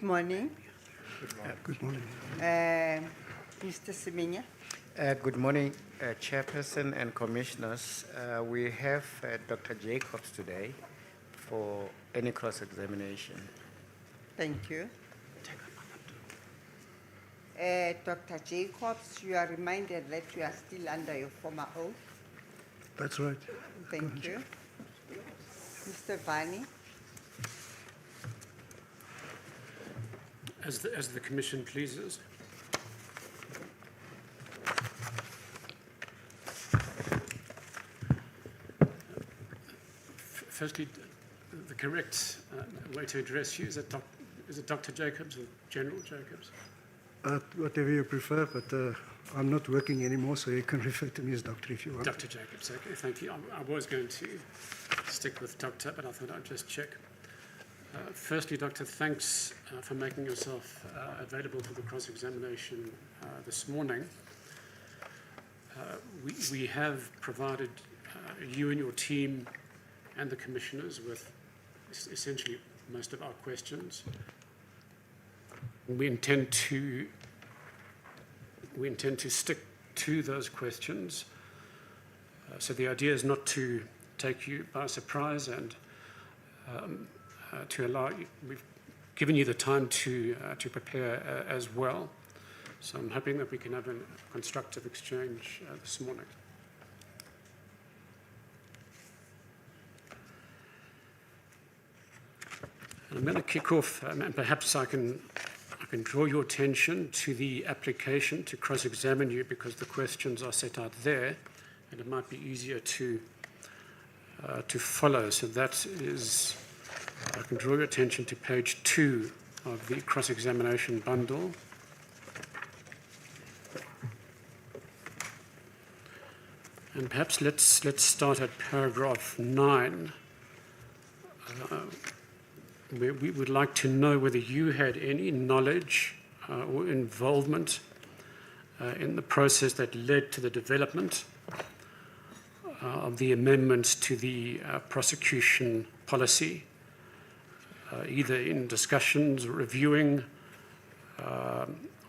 Good morning. Good morning. Mr. Semenya. Good morning, Chairperson and Commissioners. We have Dr. Jacobs today for any cross-examination. Thank you. Dr. Jacobs, you are reminded that you are still under your former oath. That's right. Thank you. Mr. Vani. As the Commission pleases. Firstly, the correct way to address you is it Dr. Jacobs or General Jacobs? Whatever you prefer, but I'm not working anymore, so you can refer to me as doctor if you want. Dr. Jacobs, okay, thank you. I was going to stick with doctor, but I thought I'd just check. Firstly, Doctor, thanks for making yourself available for the cross-examination this morning. We have provided you and your team and the commissioners with essentially most of our questions. We intend to stick to those questions. So the idea is not to take you by surprise and to allow you, we've given you the time to prepare as well. So I'm hoping that we can have a constructive exchange this morning. And I'm going to kick off, and perhaps I can draw your attention to the application to cross-examine you because the questions are set out there, and it might be easier to follow. So that is, I can draw your attention to page 2 of the cross-examination bundle. And perhaps let's start at paragraph 9. We would like to know whether you had any knowledge or involvement in the process that led to the development of the amendments to the prosecution policy, either in discussions, reviewing,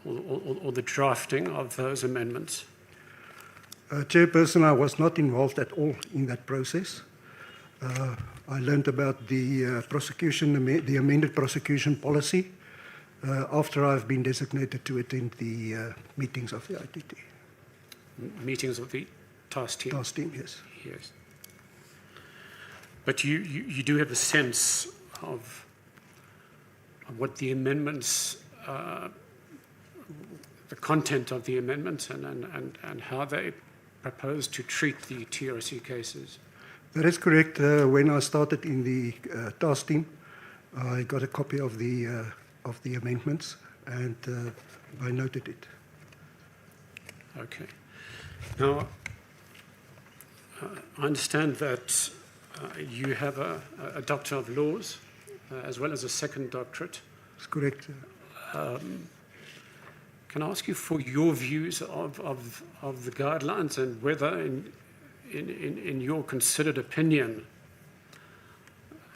or the drafting of those amendments. Chairperson, I was not involved at all in that process. I learned about the the amended prosecution policy after I've been designated to attend the meetings of the ITT. Meetings of the task team? Task team, yes. Yes. But you do have a sense of what the amendments, the content of the amendments and how they propose to treat the TRC cases. That is correct. When I started in the task team, I got a copy of the amendments and I noted it. Okay. Now, I understand that you have a Doctor of Laws as well as a second doctorate. That's correct. Can I ask you for your views of the guidelines and whether, in your considered opinion,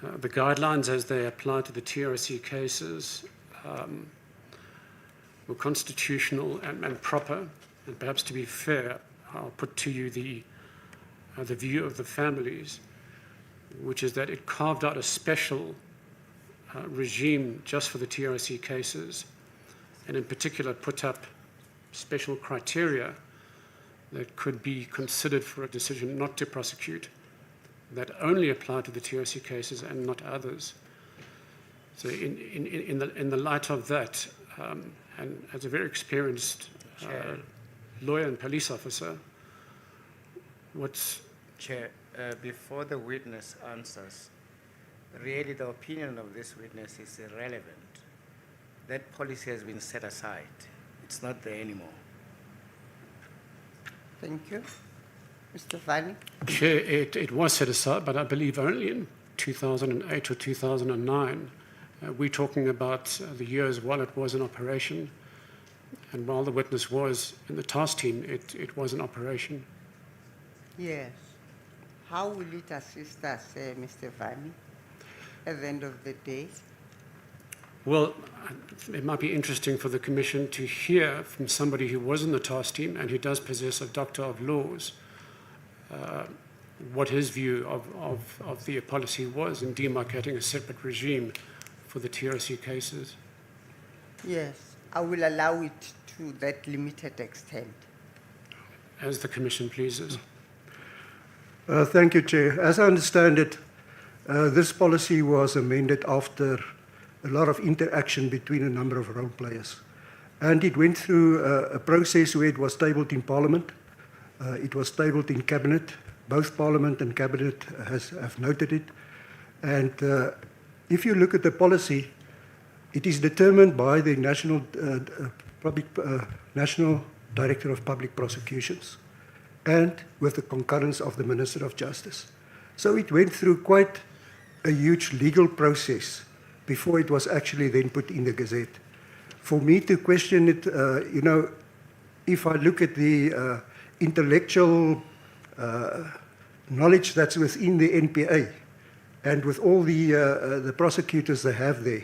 the guidelines as they apply to the TRC cases were constitutional and proper? And perhaps to be fair, I'll put to you the view of the families, which is that it carved out a special regime just for the TRC cases, and in particular put up special criteria that could be considered for a decision not to prosecute, that only apply to the TRC cases and not others. So in the light of that, and as a very experienced lawyer and police officer, what's... Chair, before the witness answers, really the opinion of this witness is irrelevant. That policy has been set aside. It's not there anymore. Thank you. Mr. Vani. Chair, it was set aside, but I believe only in 2008 or 2009. We're talking about the years while it was in operation, and while the witness was in the task team, it was in operation. Yes. How will it assist us, Mr. Vani, at the end of the day? Well, it might be interesting for the Commission to hear from somebody who was in the task team and who does possess a Doctor of Laws what his view of the policy was in demarcating a separate regime for the TRC cases. Yes, I will allow it to that limited extent. As the Commission pleases. Thank you, Chair. As I understand it, this policy was amended after a lot of interaction between a number of role players. And it went through a process where it was tabled in Parliament, it was tabled in Cabinet. Both Parliament and Cabinet have noted it. And if you look at the policy, it is determined by the National Director of Public Prosecutions and with the concurrence of the Minister of Justice. So it went through quite a huge legal process before it was actually then put in the Gazette. For me to question it, if I look at the intellectual knowledge that's within the NPA and with all the prosecutors they have there,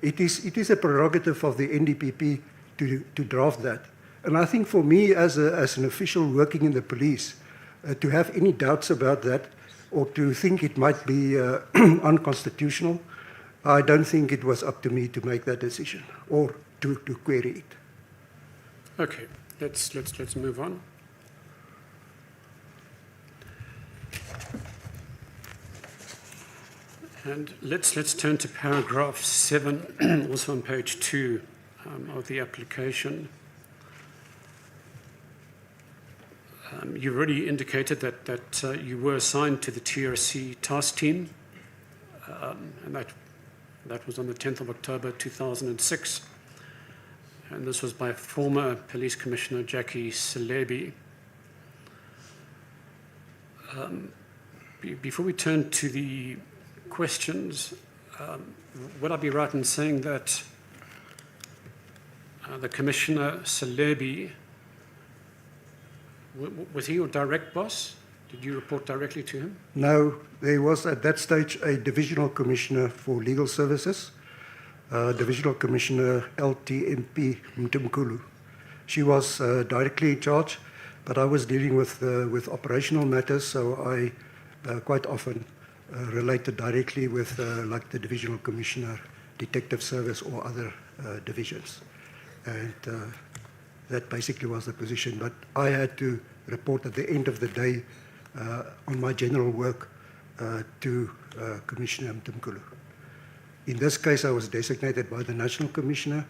it is a prerogative of the NDPP to draft that. And I think for me as an official working in the police, to have any doubts about that or to think it might be unconstitutional, I don't think it was up to me to make that decision or to query it. Okay, let's move on. And let's turn to paragraph 7, also on page 2 of the application. You've already indicated that you were assigned to the TRC task team, and that was on the 10th of October 2006. And this was by former Police Commissioner Jackie Selebi. Before we turn to the questions, would I be right in saying that the Commissioner Selebi, was he your direct boss? Did you report directly to him? No, there was at that stage a Divisional Commissioner for Legal Services, Divisional Commissioner LTMP Mtumkulu. She was directly in charge, but I was dealing with operational matters, so I quite often related directly with like the Divisional Commissioner, Detective Service or other divisions. And that basically was the position. But I had to report at the end of the day on my general work to Commissioner Mtumkulu. In this case, I was designated by the National Commissioner,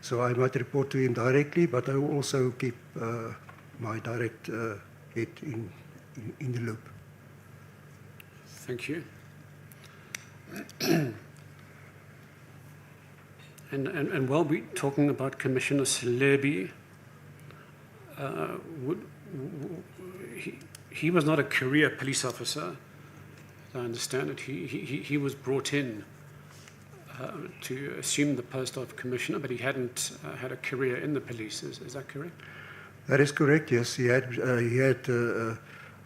so I might report to him directly, but I will also keep my direct head in the loop. Thank you. And while we're talking about Commissioner Selebi, he was not a career police officer, as I understand it. He was brought in to assume the post of commissioner, but he hadn't had a career in the police. Is that correct? That is correct, yes. He had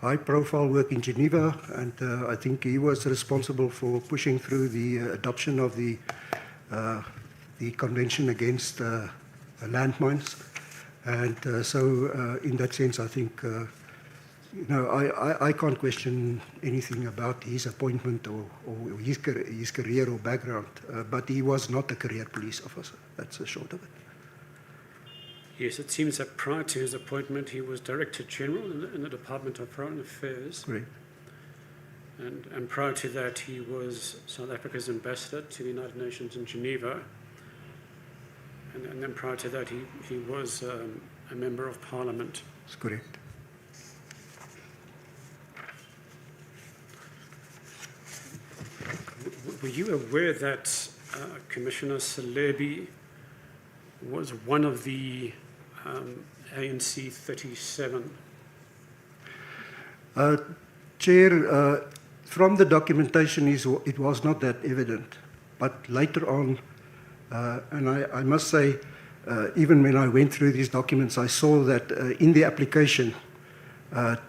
high-profile work in Geneva, and I think he was responsible for pushing through the adoption of the Convention Against Landmines. And so in that sense, I think, I can't question anything about his appointment or his career or background, but he was not a career police officer. That's the short of it. Yes, it seems that prior to his appointment, he was Director General in the Department of Foreign Affairs. Correct. And prior to that, he was South Africa's ambassador to the United Nations in Geneva. And then prior to that, he was a member of Parliament. That's correct. Were you aware that Commissioner Selebi was one of the ANC 37? Chair, from the documentation, it was not that evident. But later on, and I must say, even when I went through these documents, I saw that in the application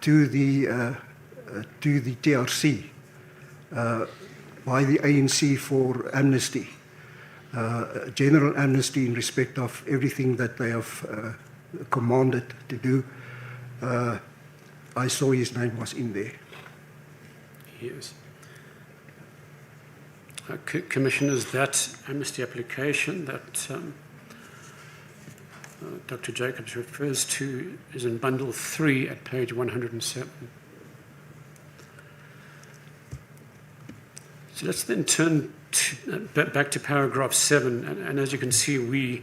to the TRC by the ANC for amnesty, general amnesty in respect of everything that they have commanded to do. I saw his name was in there. Yes. Commissioners, that amnesty application that Dr. Jacobs refers to is in bundle 3 at page 107. So let's then turn back to paragraph 7, and as you can see, we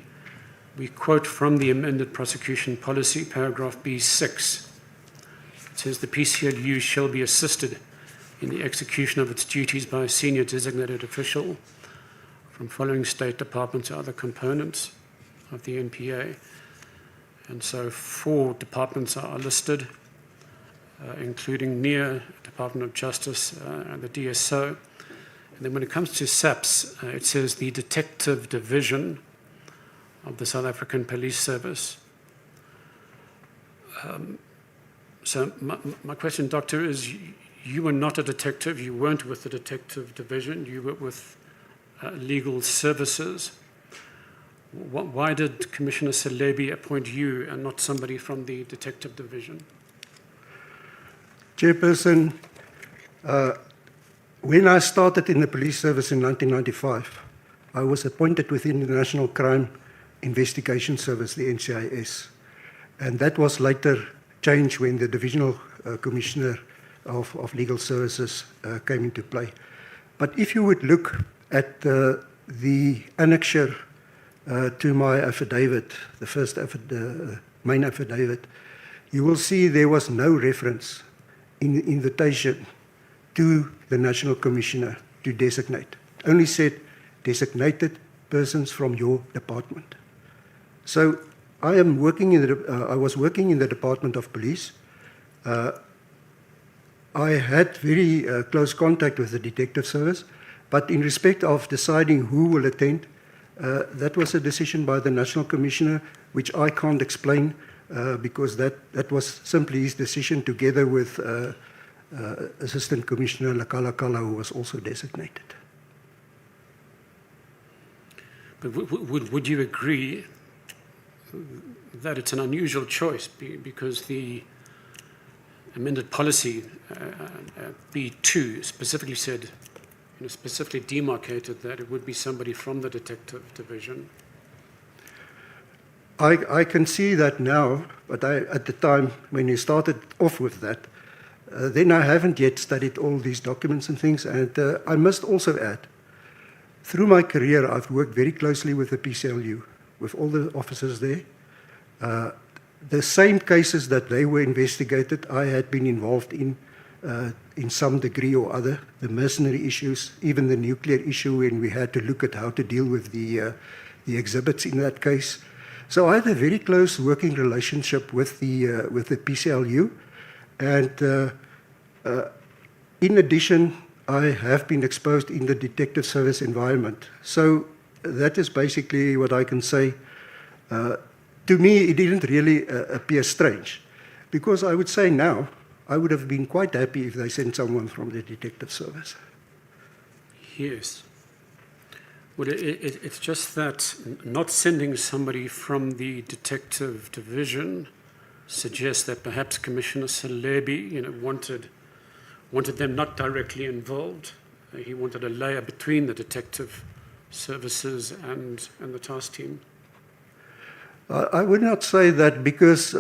quote from the amended prosecution policy, paragraph B6. It says the PCLU shall be assisted in the execution of its duties by a senior designated official from following state departments or other components of the NPA. And so 4 departments are listed, including NEAR, Department of Justice, and the DSO. And then when it comes to SAPS, it says the Detective Division of the South African Police Service. So my question, Doctor, is you were not a detective, you weren't with the Detective Division, you were with Legal Services. Why did Commissioner Salebi appoint you and not somebody from the Detective Division? Chairperson, when I started in the police service in 1995, I was appointed within the National Crime Investigation Service, the NCIS. And that was later changed when the Divisional Commissioner of Legal Services came into play. But if you would look at the annexure to my affidavit, the first main affidavit, you will see there was no reference in the invitation to the National Commissioner to designate. Only said designated persons from your department. So I was working in the Department of Police. I had very close contact with the Detective Service, but in respect of deciding who will attend, that was a decision by the National Commissioner, which I can't explain because that was simply his decision together with Assistant Commissioner Lakalakala, who was also designated. But would you agree that it's an unusual choice because the amended policy B2 specifically said, specifically demarcated that it would be somebody from the Detective Division? I can see that now, but at the time when you started off with that, then I haven't yet studied all these documents and things. And I must also add, through my career, I've worked very closely with the PCLU, with all the officers there. The same cases that they were investigated, I had been involved in some degree or other. The mercenary issues, even the nuclear issue, when we had to look at how to deal with the exhibits in that case. So I had a very close working relationship with the PCLU, and in addition, I have been exposed in the detective service environment. So that is basically what I can say. To me, it didn't really appear strange, because I would say now, I would have been quite happy if they sent someone from the detective service. Yes. Well, it's just that not sending somebody from the Detective Division suggests that perhaps Commissioner Salebi, wanted them not directly involved. He wanted a layer between the detective services and the task team. I would not say that, because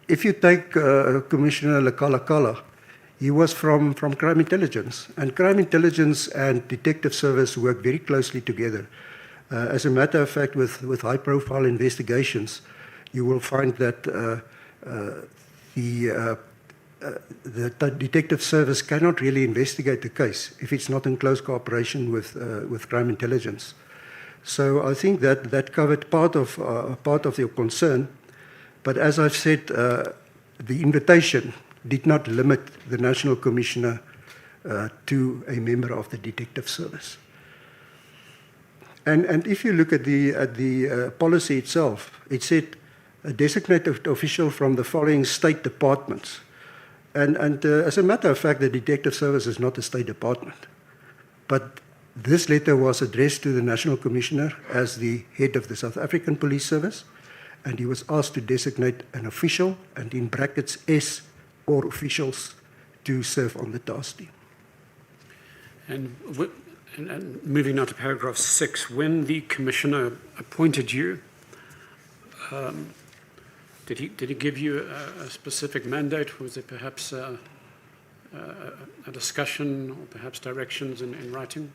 if you take Commissioner Lakalakala, he was from Crime Intelligence, and Crime Intelligence and Detective Service work very closely together. As a matter of fact, with high-profile investigations, you will find that the Detective Service cannot really investigate the case if it's not in close cooperation with Crime Intelligence. So I think that covered part of your concern. But as I've said, the invitation did not limit the National Commissioner to a member of the Detective Service. And if you look at the policy itself, it said a designated official from the following state departments. And as a matter of fact, the Detective Service is not a state department. But This letter was addressed to the National Commissioner as the head of the South African Police Service, and he was asked to designate an official, and in brackets S, or officials, to serve on the task team. And moving now to paragraph 6, when the Commissioner appointed you, did he give you a specific mandate? Was there perhaps a discussion or perhaps directions in writing?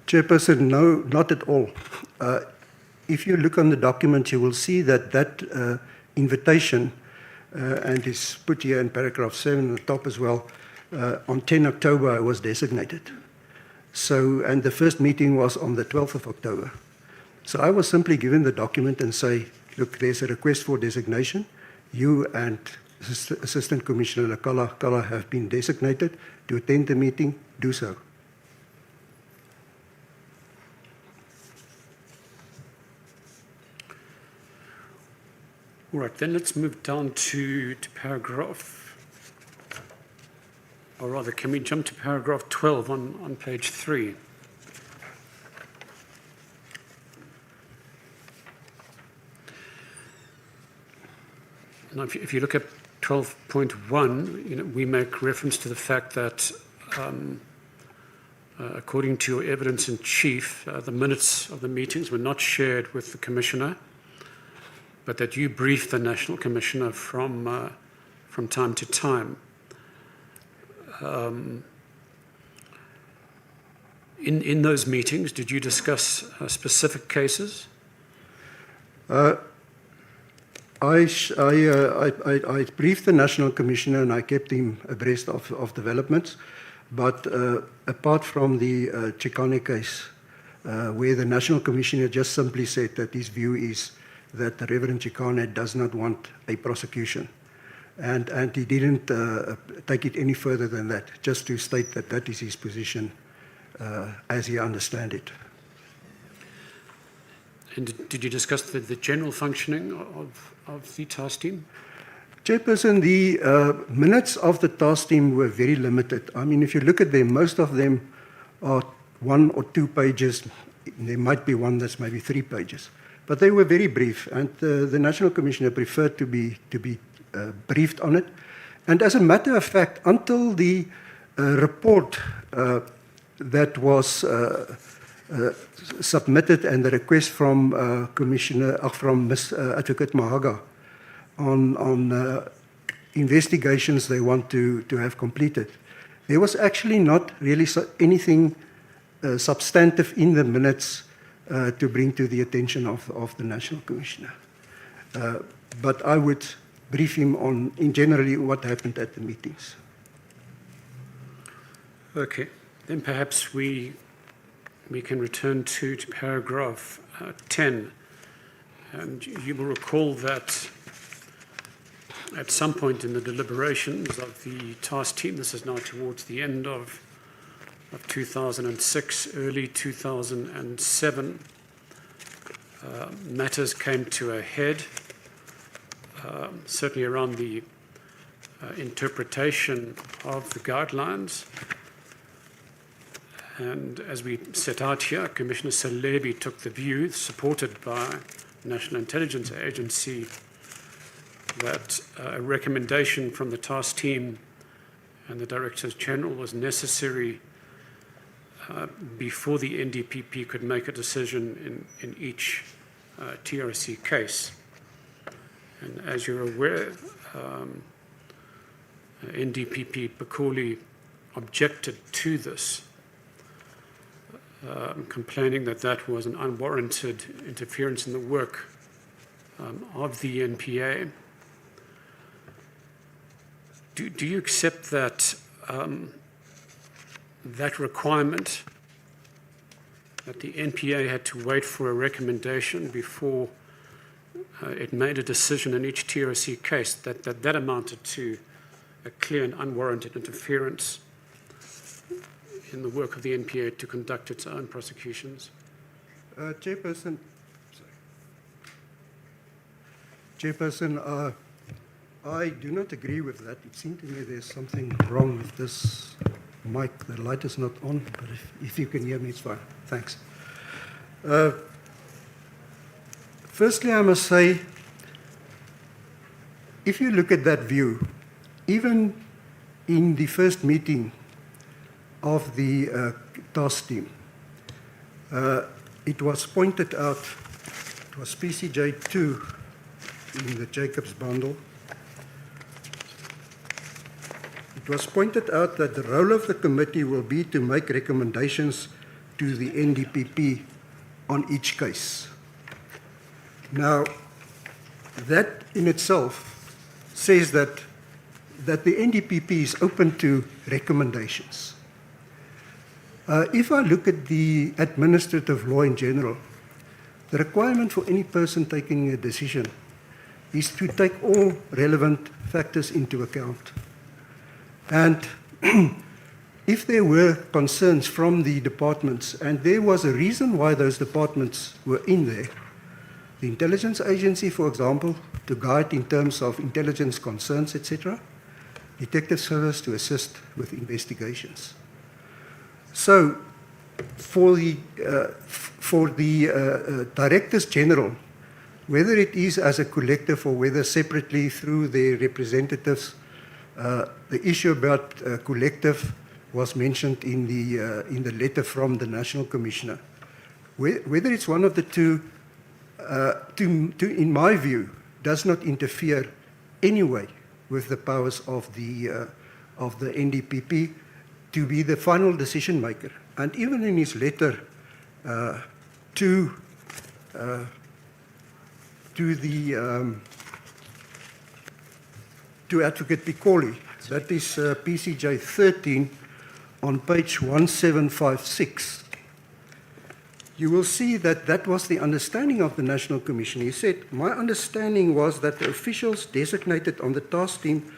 Chairperson, no, not at all. If you look on the document, you will see that invitation, and is put here in paragraph 7 at the top as well, on 10 October I was designated. So, and the first meeting was on the 12th of October. So I was simply given the document and say, look, there's a request for designation. You and Assistant Commissioner Kala have been designated to attend the meeting, do so. All right, then let's move down to paragraph, or rather, can we jump to paragraph 12 on page 3? Now, if you look at 12.1, we make reference to the fact that, according to your evidence in chief, the minutes of the meetings were not shared with the Commissioner, but that you briefed the National Commissioner from time to time. In those meetings, did you discuss specific cases? I briefed the National Commissioner and I kept him abreast of developments. But apart from the Chikane case, where the National Commissioner just simply said that his view is that the Reverend Chikane does not want a prosecution. And he didn't take it any further than that, just to state that that is his position as he understands it. And did you discuss the general functioning of the task team? Chairperson, the minutes of the task team were very limited. I mean, if you look at them, most of them are 1 or 2 pages. There might be one that's maybe 3 pages. But they were very brief, and the National Commissioner preferred to be briefed on it. And as a matter of fact, until the report that was submitted and the request from from Ms. Advocate Mahaga on investigations they want to have completed, there was actually not really anything substantive in the minutes to bring to the attention of the National Commissioner. But I would brief him on, in generally, what happened at the meetings. Okay, then perhaps we can return to paragraph 10. And you will recall that at some point in the deliberations of the task team, this is now towards the end of 2006, early 2007, matters came to a head, certainly around the interpretation of the guidelines. And as we set out here, Commissioner Salebi took the view, supported by the National Intelligence Agency, that a recommendation from the task team and the Directors General was necessary before the NDPP could make a decision in each TRC case. And as you're aware, NDPP Bakuli objected to this, complaining that that was an unwarranted interference in the work of the NPA. Do you accept that that requirement, that the NPA had to wait for a recommendation before it made a decision in each TRC case, that amounted to a clear and unwarranted interference in the work of the NPA to conduct its own prosecutions? Chairperson, I do not agree with that. It seems to me there's something wrong with this Mike, the light is not on, but if you can hear me, it's fine. Thanks. Firstly, I must say, if you look at that view, even in the first meeting of the task team, it was pointed out, it was PCJ2 in the Jacobs bundle. It was pointed out that the role of the committee will be to make recommendations to the NDPP on each case. Now, that in itself says that the NDPP is open to recommendations. If I look at the administrative law in general, the requirement for any person taking a decision is to take all relevant factors into account. And if there were concerns from the departments, and there was a reason why those departments were in there, the intelligence agency, for example, to guide in terms of intelligence concerns, etc., detective service to assist with investigations. So, for the directors general, whether it is as a collective or whether separately through their representatives, the issue about collective was mentioned in the letter from the National Commissioner. Whether it's one of the two, in my view, does not interfere anyway with the powers of the NDPP to be the final decision maker. And even in his letter to Advocate Piccoli, that is PCJ 13 on page 1756, you will see that that was the understanding of the National Commission. He said, my understanding was that the officials designated on the task team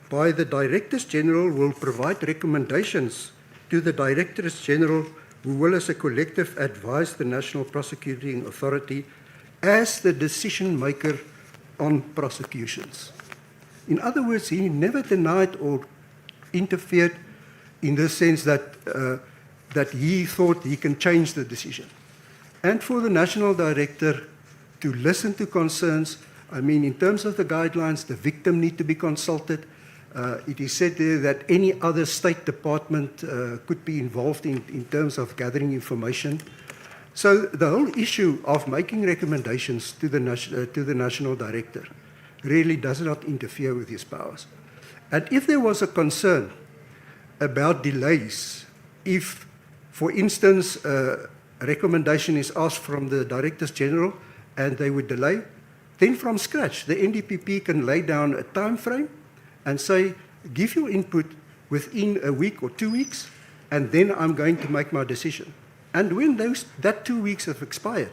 by the Directors General will provide recommendations to the Directors General who will as a collective advise the National Prosecuting Authority as the decision maker on prosecutions. In other words, he never denied or interfered in the sense that he thought he can change the decision. And for the National Director to listen to concerns, I mean, in terms of the guidelines, the victim need to be consulted. It is said there that any other state department could be involved in terms of gathering information. So the whole issue of making recommendations to the National Director really does not interfere with his powers. And if there was a concern about delays, if, for instance, a recommendation is asked from the Directors General and they would delay, then from scratch, the NDPP can lay down a time frame and say, give your input within a week or 2 weeks, and then I'm going to make my decision. And when that 2 weeks have expired,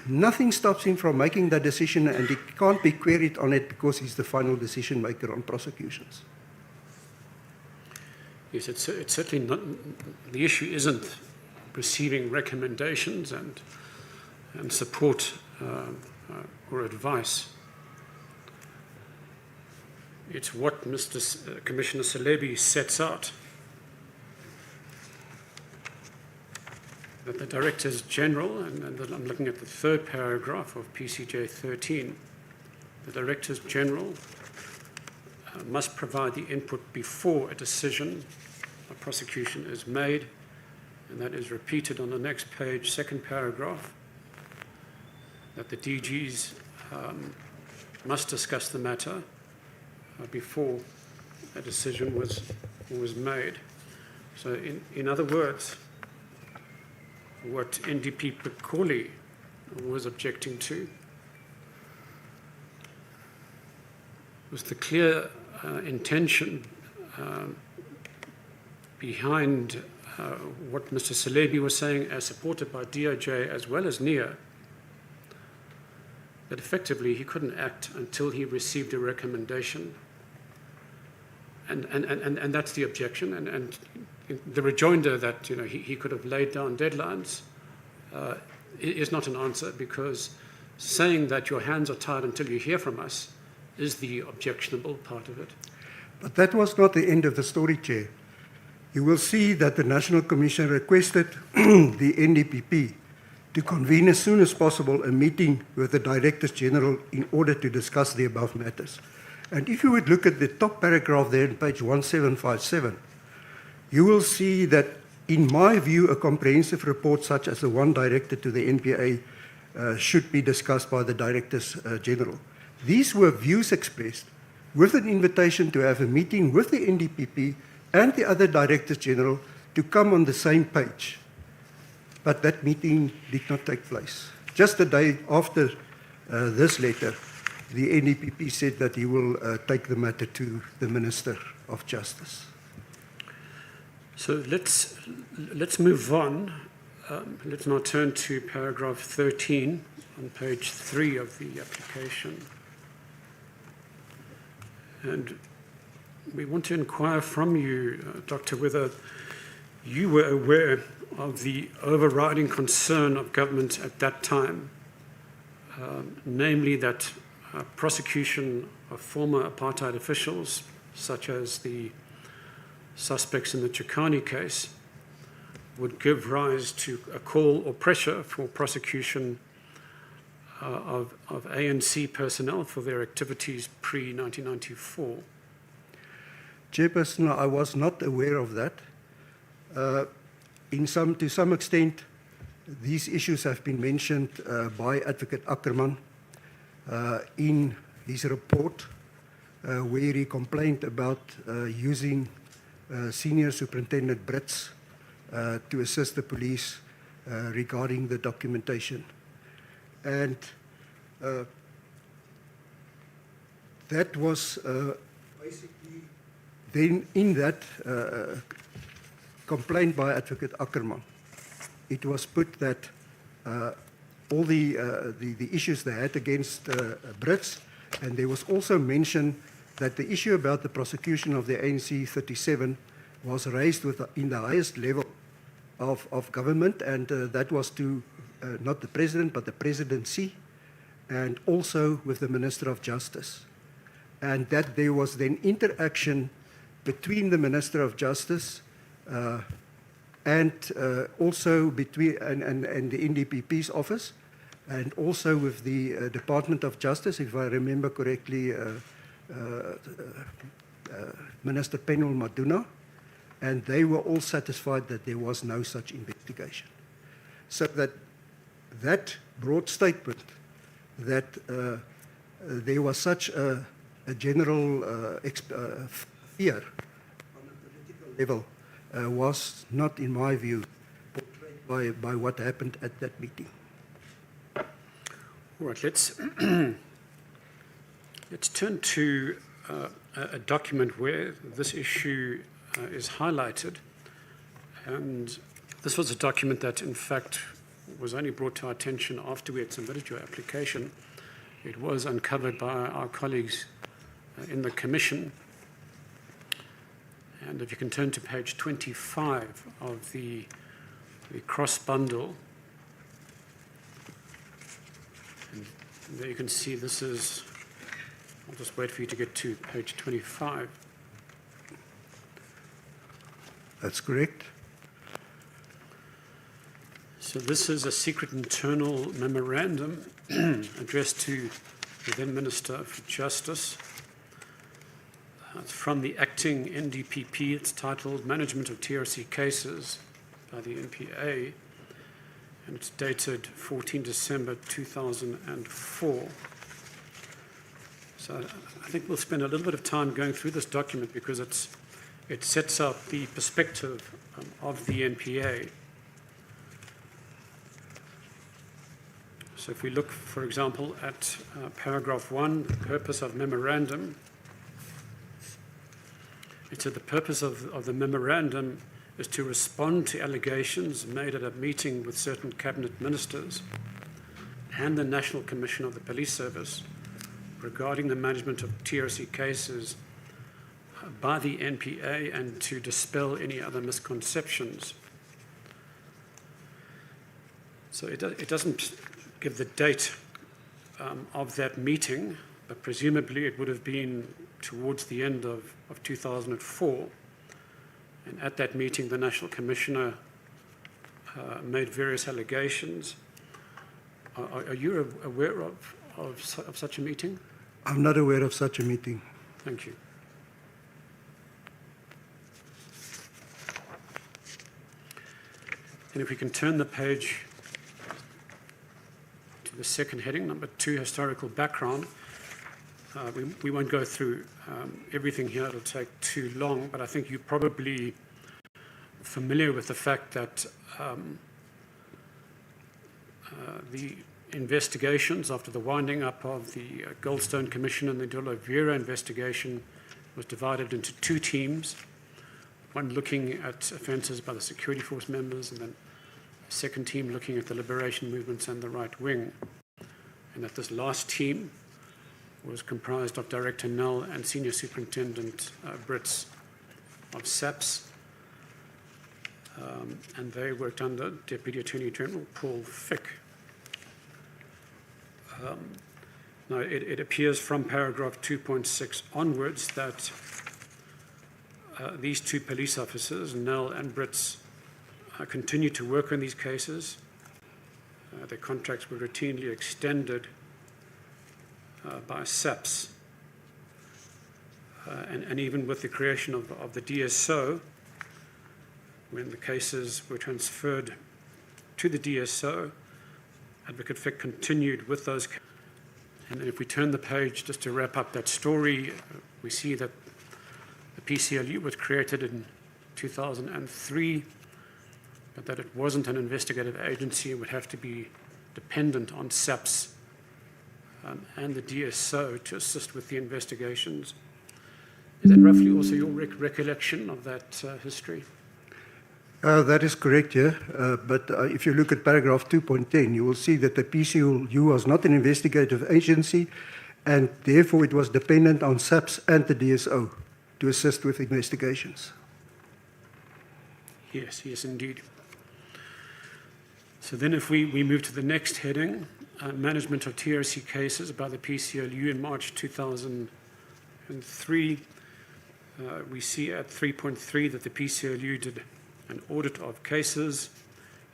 nothing stops him from making that decision, and he can't be queried on it because he's the final decision maker on prosecutions. Yes, it's certainly not, the issue isn't receiving recommendations and support or advice. It's what Commissioner Salebi sets out. That the Directors General, and I'm looking at the third paragraph of PCJ 13, the Directors General must provide the input before a decision of prosecution is made, and that is repeated on the next page, second paragraph, that the DGs must discuss the matter before a decision was made. So in other words, what NDP Piccoli was objecting to was the clear intention behind what Mr. Salebi was saying, as supported by DOJ as well as NIA, that effectively he couldn't act until he received a recommendation. And that's the objection. And the rejoinder that he could have laid down deadlines is not an answer, because saying that your hands are tied until you hear from us is the objectionable part of it. But that was not the end of the story, Chair. you will see that the National Commission requested the NDPP to convene as soon as possible a meeting with the Directors General in order to discuss the above matters. And if you would look at the top paragraph there on page 1757, you will see that, in my view, a comprehensive report such as the one directed to the NPA should be discussed by the Directors General. These were views expressed with an invitation to have a meeting with the NDPP and the other Directors General to come on the same page. But that meeting did not take place. Just a day after this letter, the NDPP said that he will take the matter to the Minister of Justice. So let's move on. Let's now turn to paragraph 13 on page 3 of the application. And we want to inquire from you, Doctor, whether you were aware of the overriding concern of government at that time, namely that prosecution of former apartheid officials, such as the suspects in the Chikani case, would give rise to a call or pressure for prosecution of ANC personnel for their activities pre-1994. Chairperson, I was not aware of that. To some extent, these issues have been mentioned by Advocate Ackerman in his report, where he complained about using Senior Superintendent Brits to assist the police regarding the documentation. And that was basically then in that complaint by Advocate Ackerman, it was put that all the issues they had against Brits, and there was also mentioned that the issue about the prosecution of the ANC 37 was raised in the highest level of government, and that was to not the President, but the Presidency, and also with the Minister of Justice. And that there was then interaction between the Minister of Justice and also between and the NDPP's office, and also with the Department of Justice, if I remember correctly, Minister Penel Maduna, and they were all satisfied that there was no such investigation. So that broad statement that there was such a general fear on a political level was not, in my view, portrayed by what happened at that meeting. All right, let's turn to a document where this issue is highlighted. And this was a document that, in fact, was only brought to our attention after we had submitted your application. It was uncovered by our colleagues in the Commission. And if you can turn to page 25 of the cross bundle, and there you can see this is, I'll just wait for you to get to page 25. That's correct. So this is a secret internal memorandum addressed to the then Minister for Justice. It's from the acting NDPP. It's titled Management of TRC Cases by the NPA, and it's dated 14 December 2004. So I think we'll spend a little bit of time going through this document because it sets out the perspective of the NPA. So if we look, for example, at paragraph 1, the purpose of memorandum, it said the purpose of the memorandum is to respond to allegations made at a meeting with certain cabinet ministers and the National Commission of the Police Service regarding the management of TRC cases by the NPA and to dispel any other misconceptions. So it doesn't give the date of that meeting, but presumably it would have been towards the end of 2004. And at that meeting, the National Commissioner made various allegations. Are you aware of such a meeting? I'm not aware of such a meeting. Thank you. And if we can turn the page to the second heading, number 2, historical background. We won't go through everything here, it'll take too long, but I think you're probably familiar with the fact that the investigations after the winding up of the Goldstone Commission and the De Oliveira investigation was divided into 2 teams, one looking at offences by the security force members, and then a second team looking at the liberation movements and the right wing. And that this last team was comprised of Director Nell and Senior Superintendent Brits of SAPS, and they worked under Deputy Attorney General Paul Fick. Now, it appears from paragraph 2.6 onwards that these 2 police officers, Nell and Brits, continued to work on these cases. Their contracts were routinely extended by SAPS. And even with the creation of the DSO, when the cases were transferred to the DSO, Advocate Fick continued with those. And if we turn the page just to wrap up that story, we see that the PCLU was created in 2003, but that it wasn't an investigative agency. It would have to be dependent on SAPS and the DSO to assist with the investigations. Is that roughly also your recollection of that history? That is correct, yeah. But if you look at paragraph 2.10, you will see that the PCLU was not an investigative agency, and therefore it was dependent on SAPS and the DSO to assist with investigations. Yes, indeed. So then if we move to the next heading, management of TRC cases by the PCLU in March 2003, we see at 3.3 that the PCLU did an audit of cases,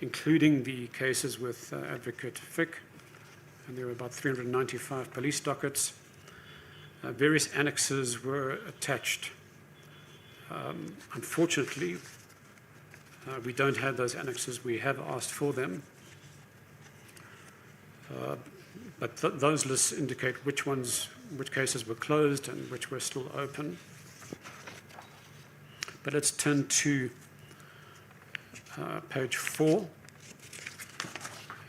including the cases with Advocate Fick, and there were about 395 police dockets. Various annexes were attached. Unfortunately, we don't have those annexes. We have asked for them. But those lists indicate which cases were closed and which were still open. But let's turn to page 4,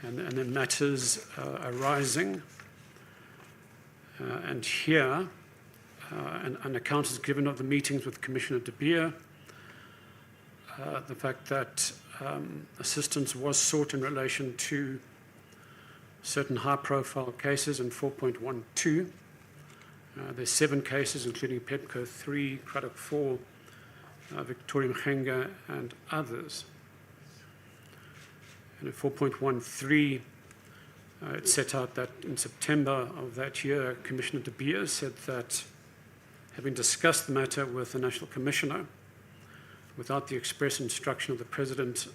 and then matters arising. And here, an account is given of the meetings with Commissioner De Beer, the fact that assistance was sought in relation to certain high-profile cases in 4.12. There's 7 cases, including PEPCO 3, Craddock 4, Victoria Mchenga, and others. And in 4.13, it set out that in September of that year, Commissioner De Beer said that, having discussed the matter with the National Commissioner, without the express instruction of the President,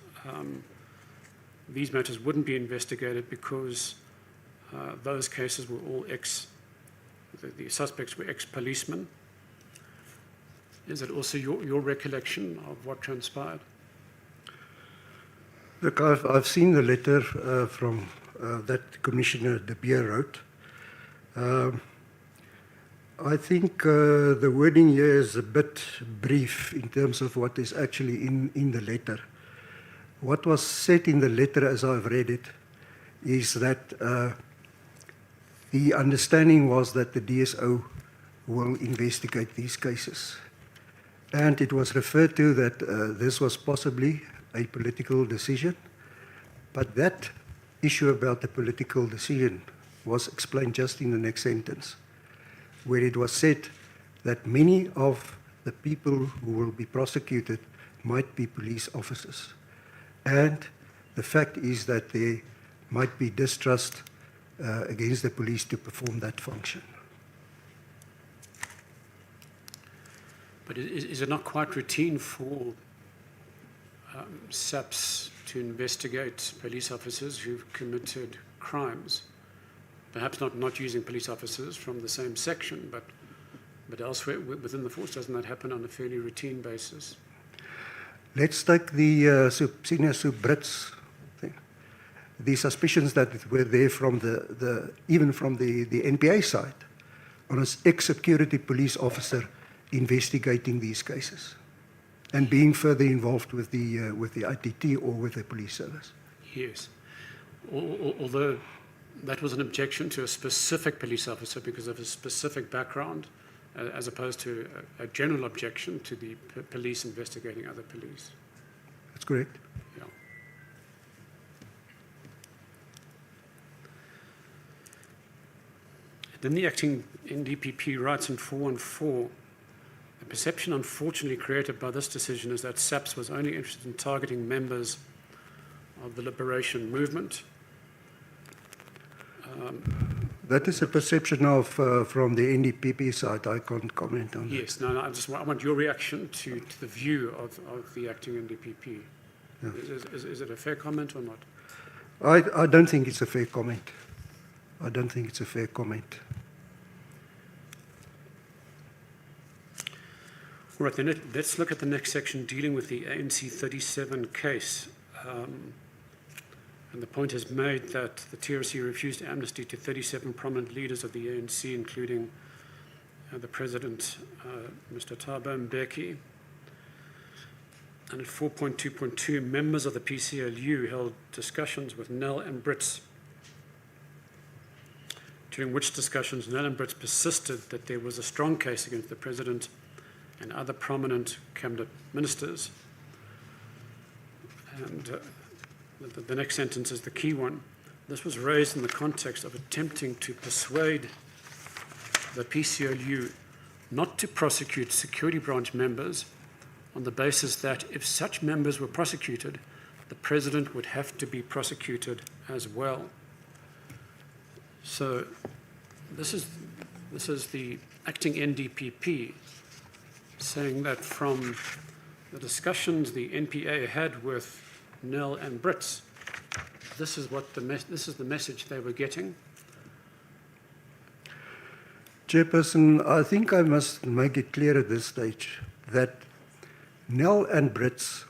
these matters wouldn't be investigated because those cases were all the suspects were ex-policemen. Is it also your recollection of what transpired? Look, I've seen the letter from that Commissioner De Beer wrote. I think the wording here is a bit brief in terms of what is actually in the letter. What was said in the letter, as I've read it, is that the understanding was that the DSO will investigate these cases. And it was referred to that this was possibly a political decision, but that issue about the political decision was explained just in the next sentence, where it was said that many of the people who will be prosecuted might be police officers. And the fact is that there might be distrust against the police to perform that function. But is it not quite routine for SAPS to investigate police officers who've committed crimes. Perhaps not using police officers from the same section, but elsewhere within the force. Doesn't that happen on a fairly routine basis? Let's take the senior sub Brits thing. The suspicions that were there from even from the NPA side on an ex-security police officer investigating these cases and being further involved with the ITT or with the police service. Yes. Although that was an objection to a specific police officer because of his specific background, as opposed to a general objection to the police investigating other police. That's correct. Yeah. Then the acting NDPP writes in 414, the perception unfortunately created by this decision is that SAPS was only interested in targeting members of the liberation movement. That is a perception of from the NDPP side. I can't comment on that. Yes, no, I want your reaction to the view of the acting NDPP. Yeah. Is it a fair comment or not? I don't think it's a fair comment. I don't think it's a fair comment. All right, then let's look at the next section dealing with the ANC 37 case. And the point is made that the TRC refused amnesty to 37 prominent leaders of the ANC, including the President, Mr. Thabo Mbeki. And at 4.2.2, members of the PCLU held discussions with Nel and Brits, during which discussions Nel and Brits persisted that there was a strong case against the President and other prominent cabinet ministers. And the next sentence is the key one. This was raised in the context of attempting to persuade the PCLU not to prosecute security branch members on the basis that if such members were prosecuted, the President would have to be prosecuted as well. So this is the acting NDPP saying that from the discussions the NPA had with Nel and Brits, this is the message they were getting. Chairperson, I think I must make it clear at this stage that Nel and Brits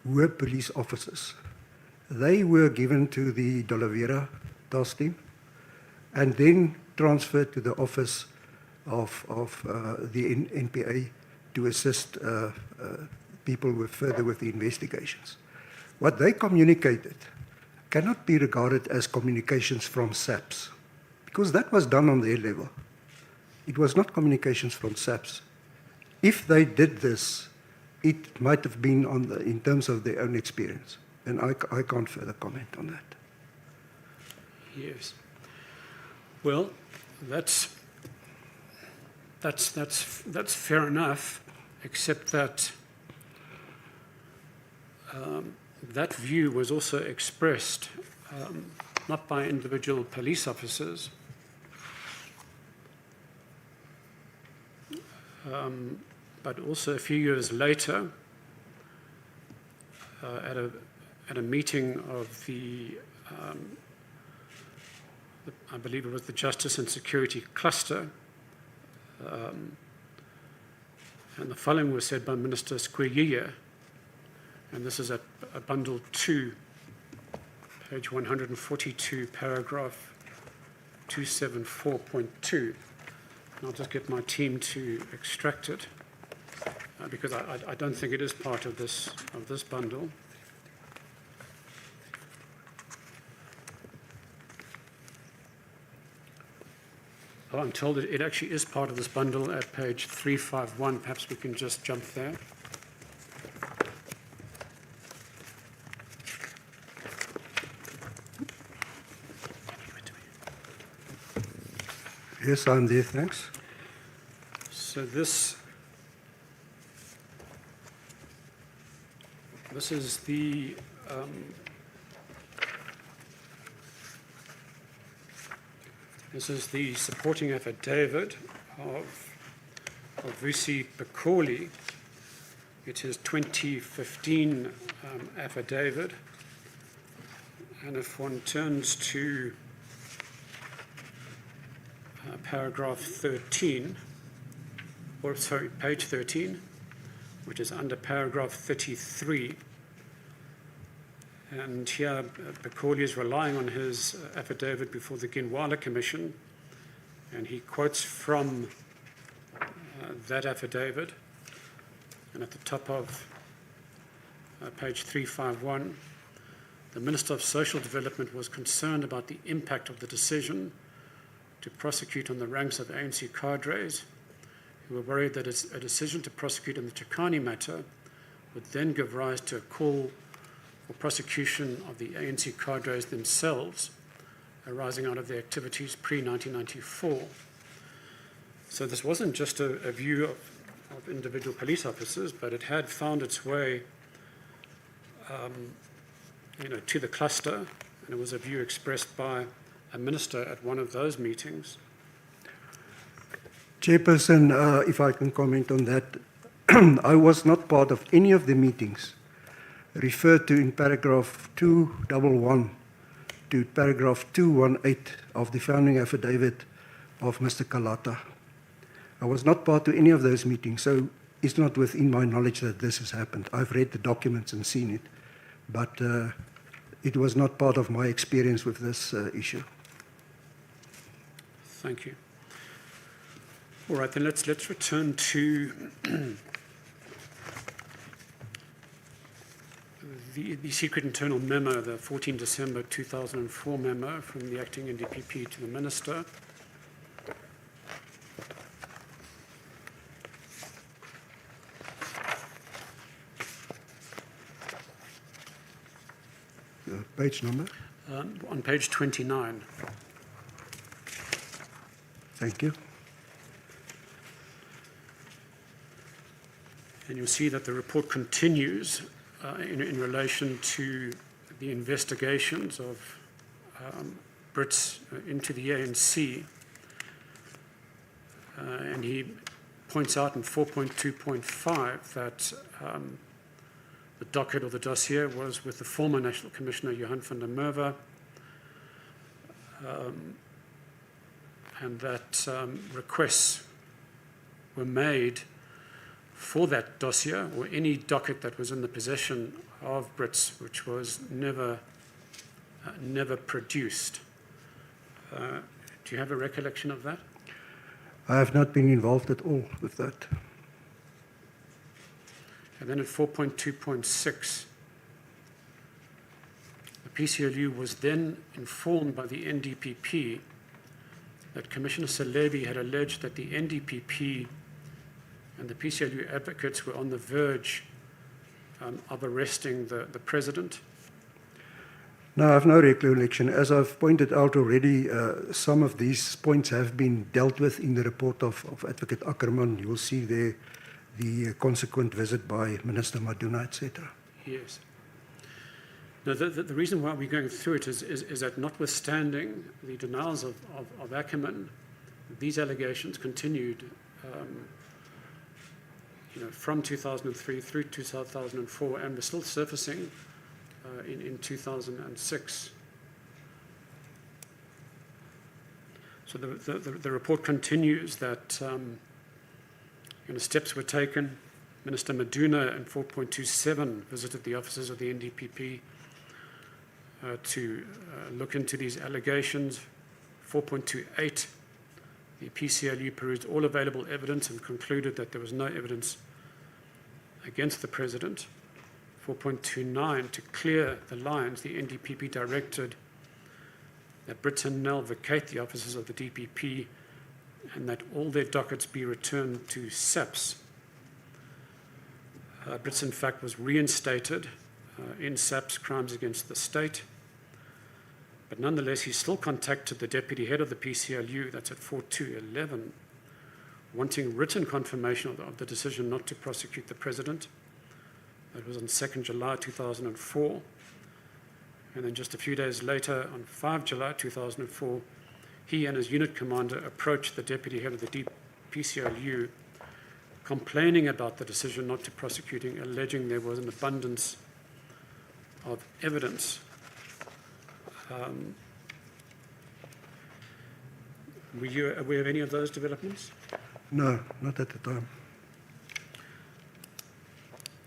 were police officers. They were given to the D'Oliveira task team and then transferred to the office of the NPA to assist people further with the investigations. What they communicated cannot be regarded as communications from SAPS, because that was done on their level. It was not communications from SAPS. If they did this, it might have been in terms of their own experience, and I can't further comment on that. Yes. Well, that's fair enough, except that that view was also expressed not by individual police officers, but also a few years later at a meeting of I believe it was the Justice and Security Cluster, and the following was said by Minister Squeyiya, and this is at Bundle 2, page 142, paragraph 274.2. And I'll just get my team to extract it, because I don't think it is part of this bundle. Oh, I'm told that it actually is part of this bundle at page 351. Perhaps we can just jump there. Yes, I'm there, thanks. So this is the supporting affidavit of Vusi Bekoli. It is 2015 affidavit. And if one turns to paragraph 13, or sorry, page 13, which is under paragraph 33, and here Bakoli is relying on his affidavit before the Ginwala Commission, and he quotes from that affidavit, and at the top of page 351, the Minister of Social Development was concerned about the impact of the decision to prosecute on the ranks of ANC cadres, who were worried that a decision to prosecute in the Chakani matter would then give rise to a call for prosecution of the ANC cadres themselves, arising out of their activities pre-1994. So this wasn't just a view of individual police officers, but it had found its way to the cluster, and it was a view expressed by a minister at one of those meetings. Chairperson, if I can comment on that, I was not part of any of the meetings referred to in paragraph 211 to paragraph 218 of the founding affidavit of Mr. Kalata. I was not part of any of those meetings, so it's not within my knowledge that this has happened. I've read the documents and seen it, but it was not part of my experience with this issue. Thank you. All right, then let's return to the secret internal memo, the 14 December 2004 memo from the acting NDPP to the minister. Page number? On page 29. Thank you. And you'll see that the report continues in relation to the investigations of Brits into the ANC. And he points out in 4.2.5 that the docket or the dossier was with the former National Commissioner Johan van der Merwe, and that requests were made for that dossier or any docket that was in the possession of Brits, which was never produced. Do you have a recollection of that? I have not been involved at all with that. And then at 4.2.6, the PCLU was then informed by the NDPP that Commissioner Salebi had alleged that the NDPP and the PCLU advocates were on the verge of arresting the president. No, I have no recollection. As I've pointed out already, some of these points have been dealt with in the report of Advocate Ackerman. You will see there the consequent visit by Minister Maduna, etc. Yes. Now, the reason why we're going through it is that notwithstanding the denials of Ackerman, these allegations continued from 2003 through 2004, and were still surfacing in 2006. So the report continues that steps were taken. Minister Maduna in 4.27 visited the offices of the NDPP to look into these allegations. 4.28, the PCLU perused all available evidence and concluded that there was no evidence against the president. 4.29, to clear the lines, the NDPP directed that Brits and Nel vacate the offices of the DPP and that all their dockets be returned to SAPS. Brits, in fact, was reinstated in SAPS, Crimes Against the State. But nonetheless, he still contacted the deputy head of the PCLU, that's at 4.2.11, wanting written confirmation of the decision not to prosecute the president. That was on 2nd July 2004. And then just a few days later, on 5 July 2004, he and his unit commander approached the deputy head of the PCLU, complaining about the decision not to prosecuting, alleging there was an abundance of evidence. Were you aware of any of those developments? No, not at the time.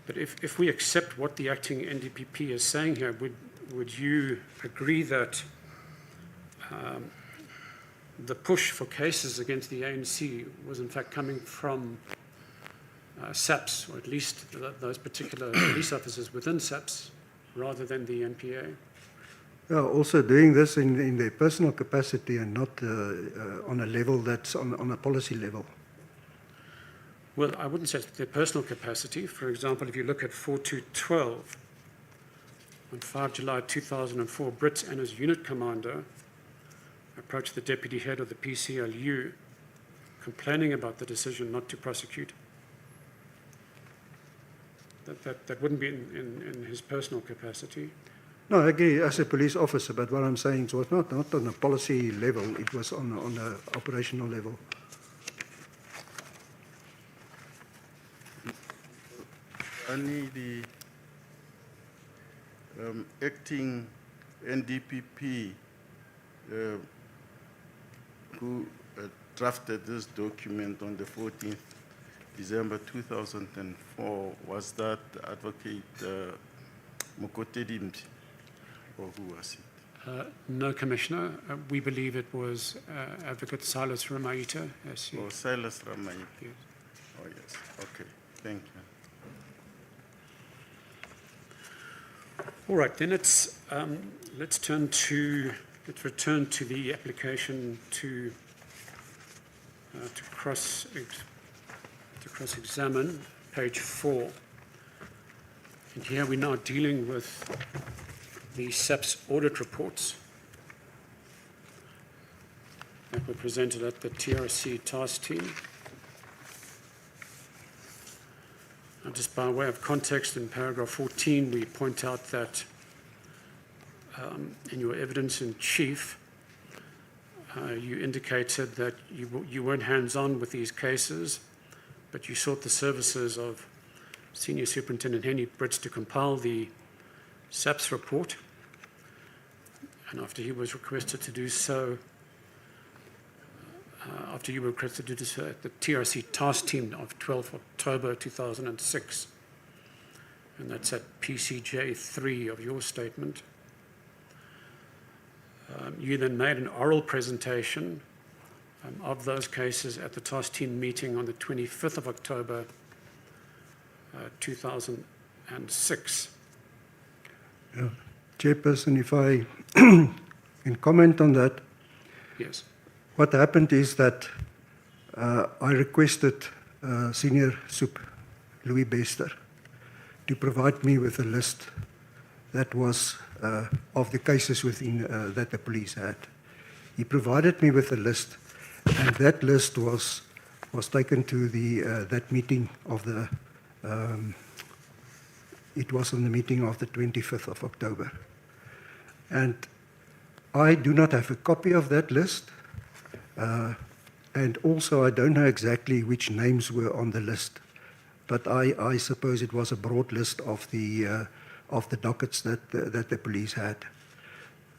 But if we accept what the acting NDPP is saying here, would you agree that the push for cases against the ANC was in fact coming from SAPS, or at least those particular police officers within SAPS, rather than the NPA? Yeah, also doing this in their personal capacity and not on a level that's on a policy level. Well, I wouldn't say it's their personal capacity. For example, if you look at 4212, on 5 July 2004, Brits and his unit commander approached the deputy head of the PCLU, complaining about the decision not to prosecute. That wouldn't be in his personal capacity. No, I agree as a police officer, but what I'm saying is it was not on a policy level, it was on an operational level. Only the acting NDPP who drafted this document on the 14th December 2004, was that Advocate Mokotedimbi, or who was it? No, Commissioner. We believe it was Advocate Silas Ramaita. Yes, Oh, Silas Ramaita. yes. Oh, yes. Okay. Thank you. All right, then let's return to the application to cross-examine, page 4. And here we're now dealing with the SAPS audit reports that were presented at the TRC task team. And just by way of context, in paragraph 14, we point out that in your evidence in chief, you indicated that you weren't hands-on with these cases, but you sought the services of Senior Superintendent Henry Brits to compile the SAPS report. And after he was requested to do so, at the TRC task team of 12th October 2006, and that's at PCJ 3 of your statement. You then made an oral presentation of those cases at the task team meeting on the 25th of October 2006. Yeah. Chairperson, if I can comment on that. Yes. What happened is that I requested Senior Sup Louis Bester to provide me with a list that was of the cases within that the police had. He provided me with a list, and that list was taken to the that meeting of the. It was on the meeting of the 25th of October, and I do not have a copy of that list. And also, I don't know exactly which names were on the list, but I suppose it was a broad list of the dockets that the police had.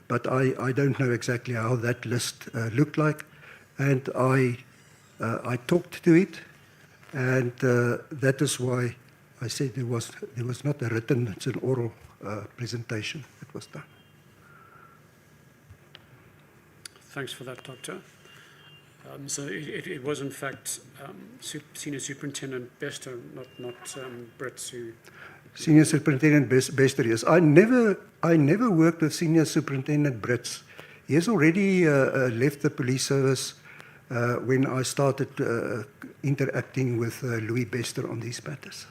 But I don't know exactly how that list looked like, and I talked to it, and that is why I said there was not a written; it's an oral presentation that was done. Thanks for that, Doctor. So it was in fact Senior Superintendent Bester, not Brits, who. Senior Superintendent Bester, yes. I never worked with Senior Superintendent Brits. He has already left the police service when I started interacting with Louis Bester on these matters.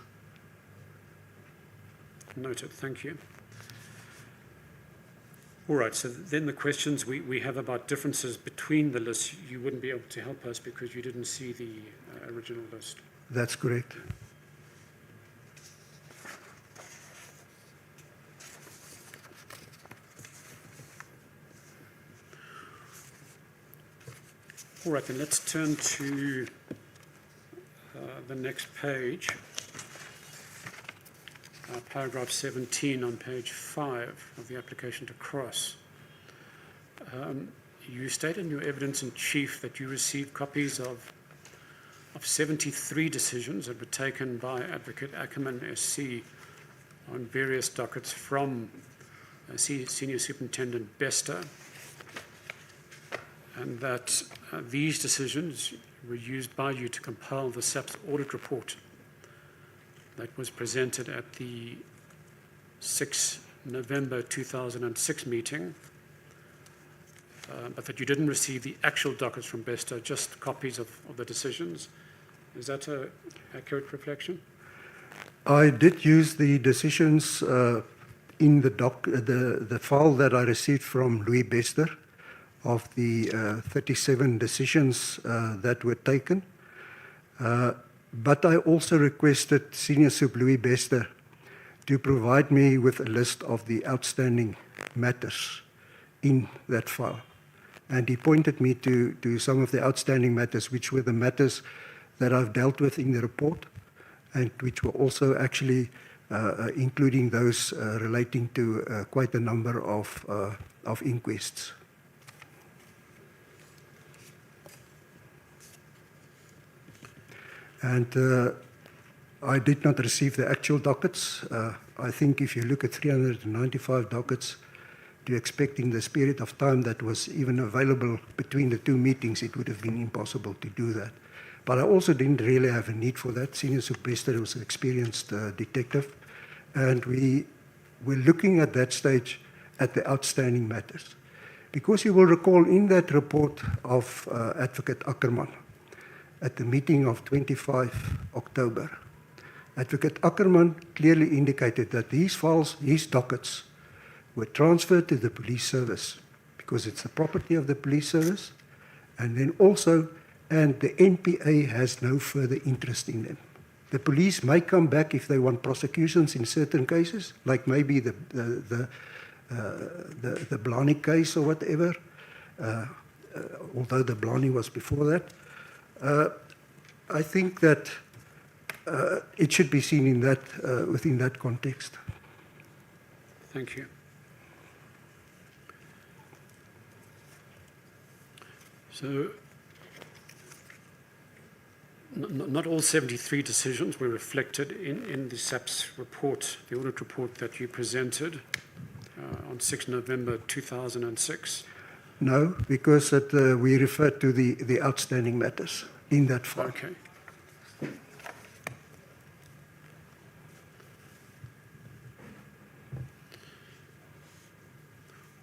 Noted, thank you. All right, so then the questions we have about differences between the lists, you wouldn't be able to help us because you didn't see the original list. That's correct. All right, then let's turn to the next page. paragraph 17 on page 5 of the application to cross. You state in your evidence in chief that you received copies of 73 decisions that were taken by Advocate Ackerman SC on various dockets from Senior Superintendent Bester, and that these decisions were used by you to compile the SAP's audit report that was presented at the 6 November 2006 meeting, but that you didn't receive the actual dockets from Bester, just copies of the decisions. Is that an accurate reflection? I did use the decisions in the file that I received from Louis Bester of the 37 decisions that were taken. But I also requested Senior Sup Louis Bester to provide me with a list of the outstanding matters in that file. And he pointed me to some of the outstanding matters, which were the matters that I've dealt with in the report, and which were also actually including those relating to quite a number of inquests. And I did not receive the actual dockets. I think if you look at 395 dockets, to expect in this period of time that was even available between the two meetings, it would have been impossible to do that. But I also didn't really have a need for that. Senior Sup Bester was an experienced detective, and we were looking at that stage at the outstanding matters. Because you will recall in that report of Advocate Ackerman, at the meeting of 25 October, Advocate Ackerman clearly indicated that these files, these dockets, were transferred to the police service because it's the property of the police service, and then also, and the NPA has no further interest in them. The police may come back if they want prosecutions in certain cases, like maybe the Blarney case or whatever, although the Blarney was before that. I think that it should be seen in that, within that context. Thank you. So, not all 73 decisions were reflected in the SAP's report, the audit report that you presented on 6 November 2006. No, because we referred to the outstanding matters in that file. Okay.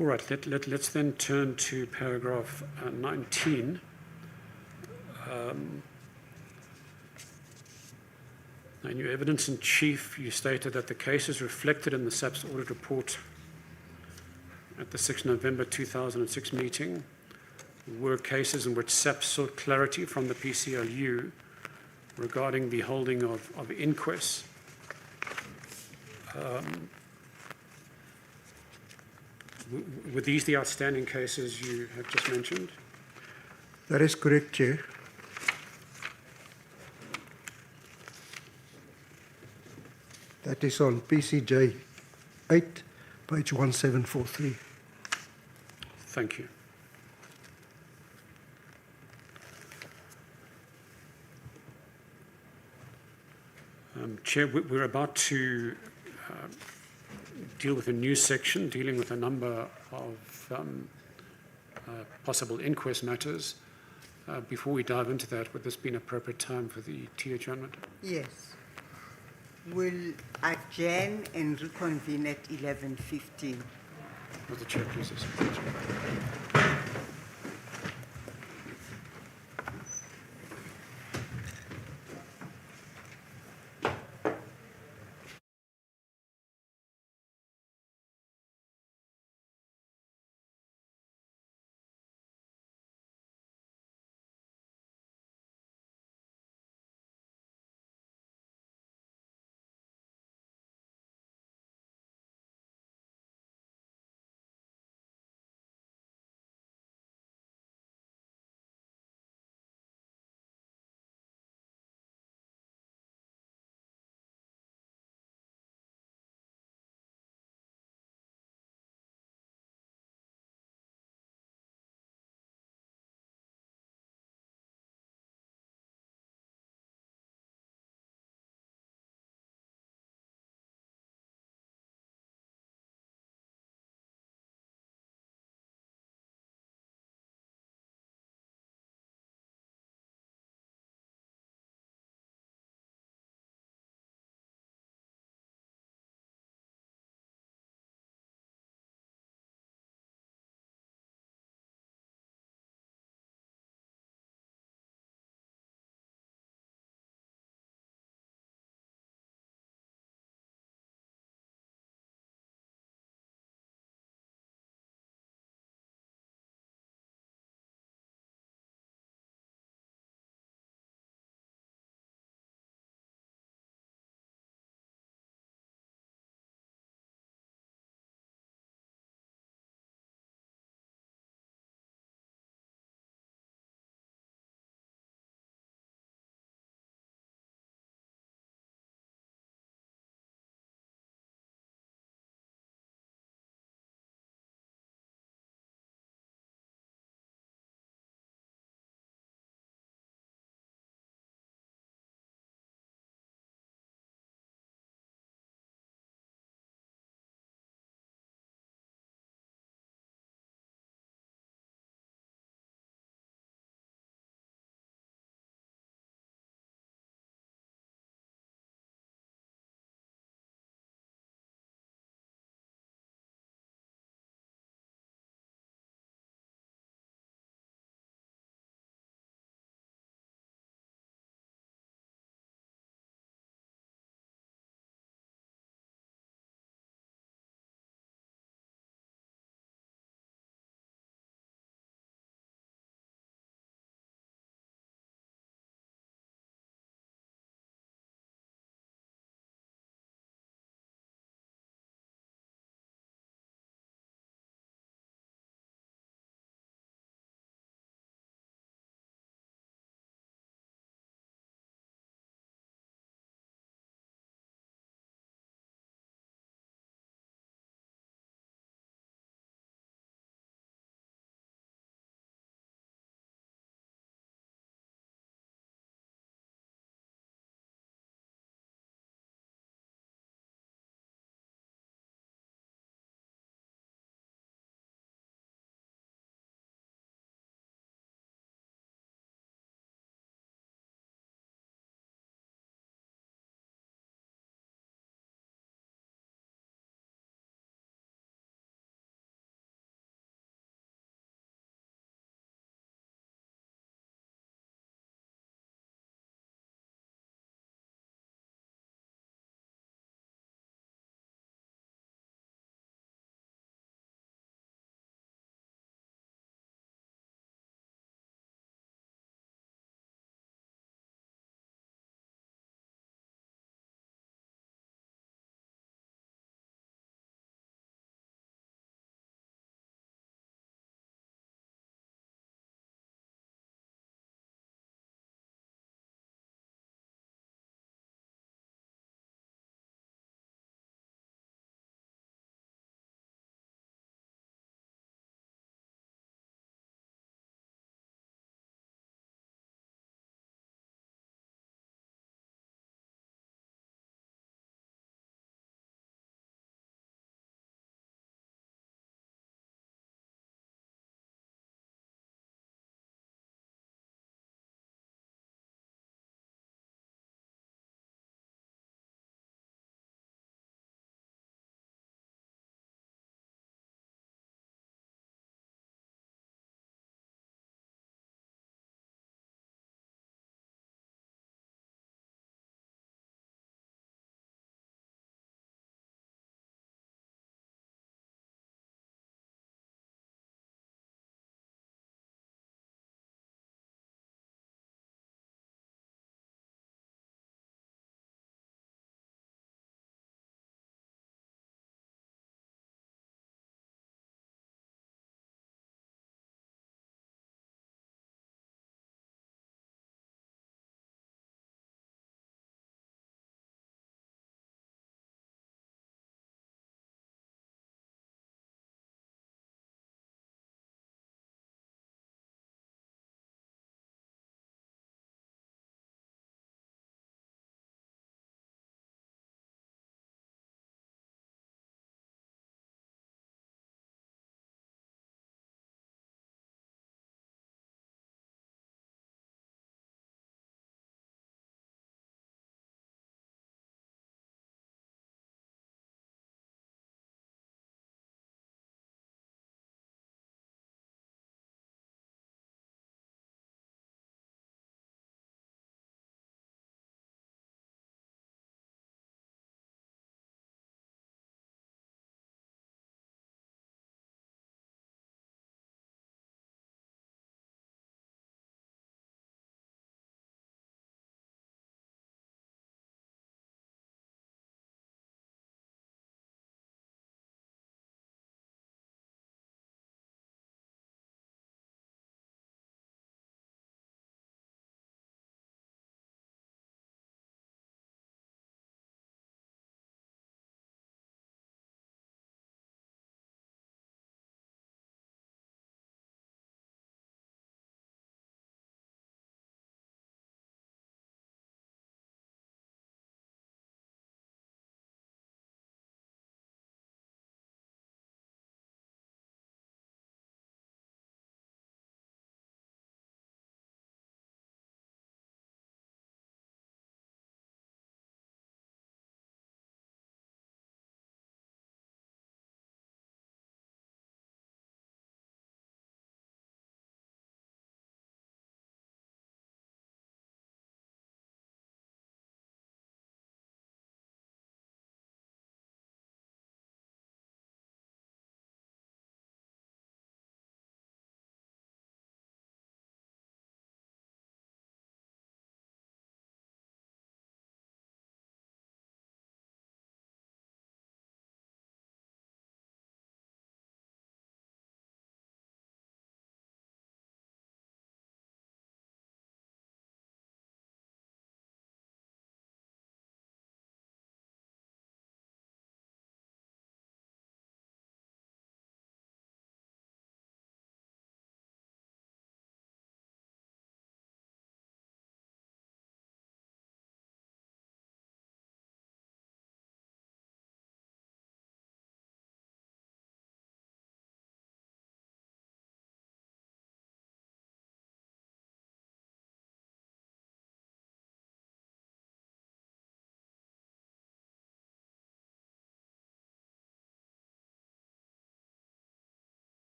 All right, let's then turn to paragraph 19. In your evidence in chief, you stated that the cases reflected in the SAP's audit report at the 6 November 2006 meeting were cases in which SAP sought clarity from the PCLU regarding the holding of inquests. Were these the outstanding cases you have just mentioned? That is correct, Chair. That is on PCJ 8, page 1743. Thank you. Chair, we're about to deal with a new section dealing with a number of possible inquest matters. Before we dive into that, would this be an appropriate time for the tea adjournment? Yes. We'll adjourn and reconvene at 11:15. Will the Chair please accept?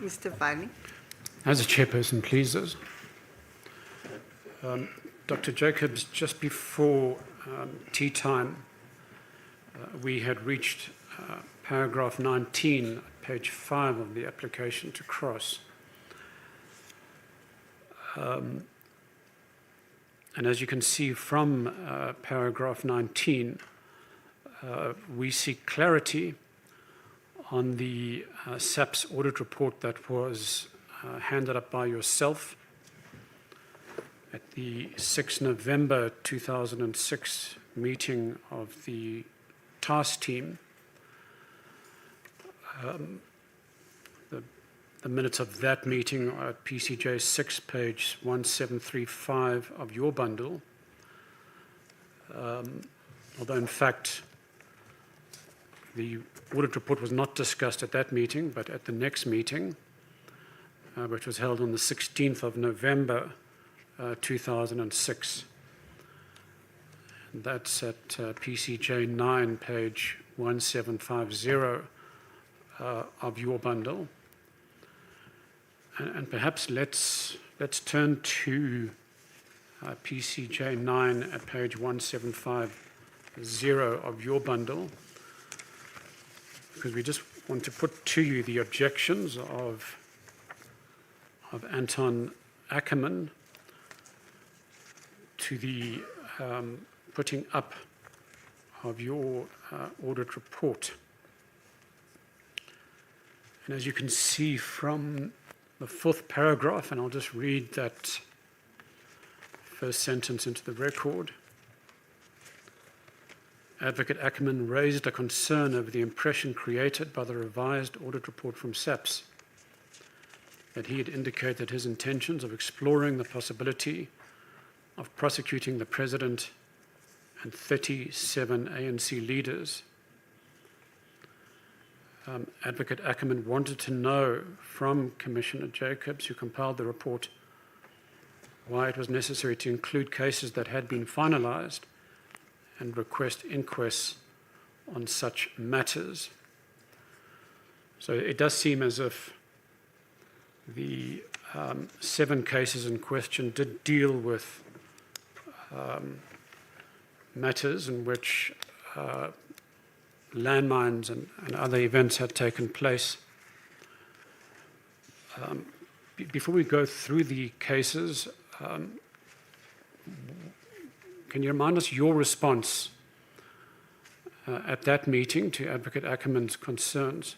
Mr. Vani. As the chairperson pleases. Dr. Jacobs, just before tea time, we had reached paragraph 19, page 5 of the application to cross. And as you can see from paragraph 19, we seek clarity on the SAPS audit report that was handed up by yourself at the 6 November 2006 meeting of the TRC team. The minutes of that meeting are at PCJ 6, page 1735 of your bundle. Although in fact, the audit report was not discussed at that meeting, but at the next meeting, which was held on the 16th of November 2006. And that's at PCJ 9, page 1750 of your bundle. And perhaps let's turn to PCJ 9 at page 1750 of your bundle, because we just want to put to you the objections of Anton Ackerman to the putting up of your audit report. And as you can see from the 4th paragraph, and I'll just read that first sentence into the record. Advocate Ackerman raised a concern over the impression created by the revised audit report from SAPS, that he had indicated his intentions of exploring the possibility of prosecuting the President and 37 ANC leaders. Advocate Ackerman wanted to know from Commissioner Jacobs, who compiled the report, why it was necessary to include cases that had been finalised and request inquests on such matters. So it does seem as if the 7 cases in question did deal with matters in which landmines and other events had taken place. Before we go through the cases, can you remind us your response at that meeting to Advocate Ackerman's concerns?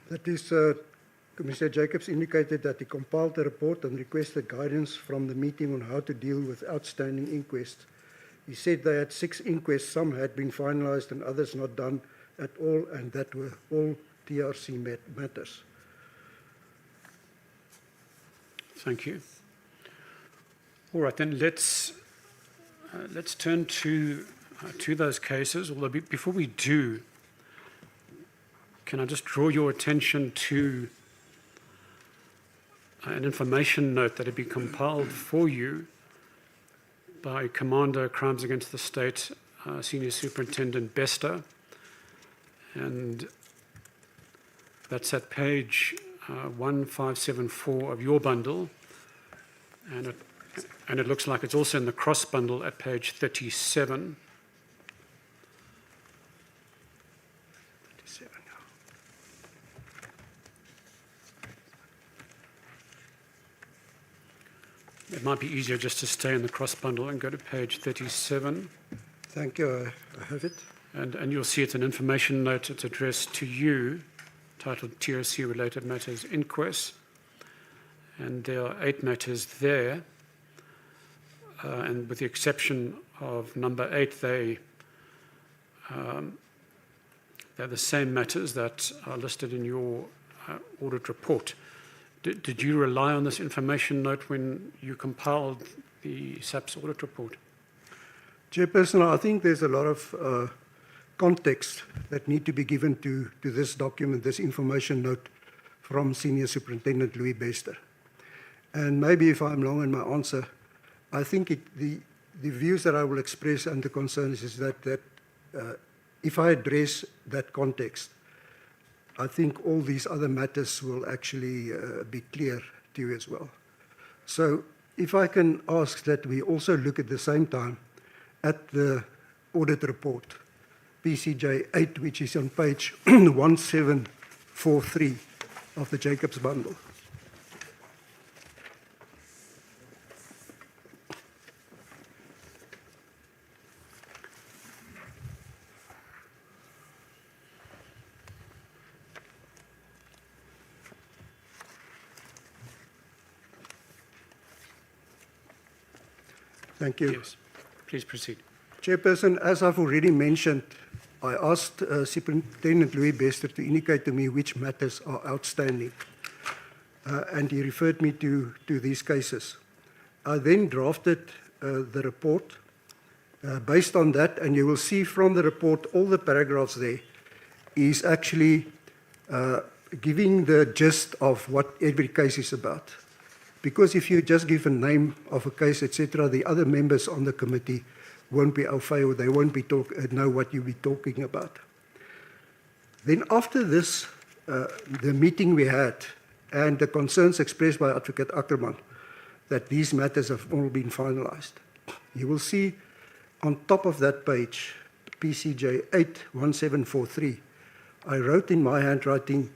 That is, Commissioner Jacobs indicated that he compiled the report and requested guidance from the meeting on how to deal with outstanding inquests. He said they had 6 inquests, some had been finalised and others not done at all, and that were all TRC matters. Thank you. All right, then let's turn to those cases. Although before we do, can I just draw your attention to an information note that had been compiled for you by Commander Crimes Against the State, Senior Superintendent Bester, and that's at page 1574 of your bundle, and it looks like it's also in the cross bundle at page 37. It might be easier just to stay in the cross bundle and go to page 37. Thank you. I have it. And you'll see it's an information note. It's addressed to you, titled TRC Related Matters Inquest. And there are 8 matters there. And with the exception of number 8, they're the same matters that are listed in your audit report. Did you rely on this information note when you compiled the SAPS audit report? Chairperson, I think there's a lot of context that need to be given to this document, this information note from Senior Superintendent Louis Bester. And maybe if I'm long in my answer, I think the views that I will express and the concerns is that if I address that context, I think all these other matters will actually be clear to you as well. So if I can ask that we also look at the same time at the audit report, PCJ 8, which is on page 1743 of the Jacobs bundle. Thank you. Yes. Please proceed. Chairperson, as I've already mentioned, I asked Superintendent Louis Bester to indicate to me which matters are outstanding, and he referred me to these cases. I then drafted the report based on that, and you will see from the report all the paragraphs there is actually giving the gist of what every case is about. Because if you just give a name of a case, etc., the other members on the committee won't be au fait, or they won't be know what you'll be talking about. Then after this, the meeting we had and the concerns expressed by Advocate Ackerman that these matters have all been finalized. You will see on top of that page, PCJ 81743, I wrote in my handwriting,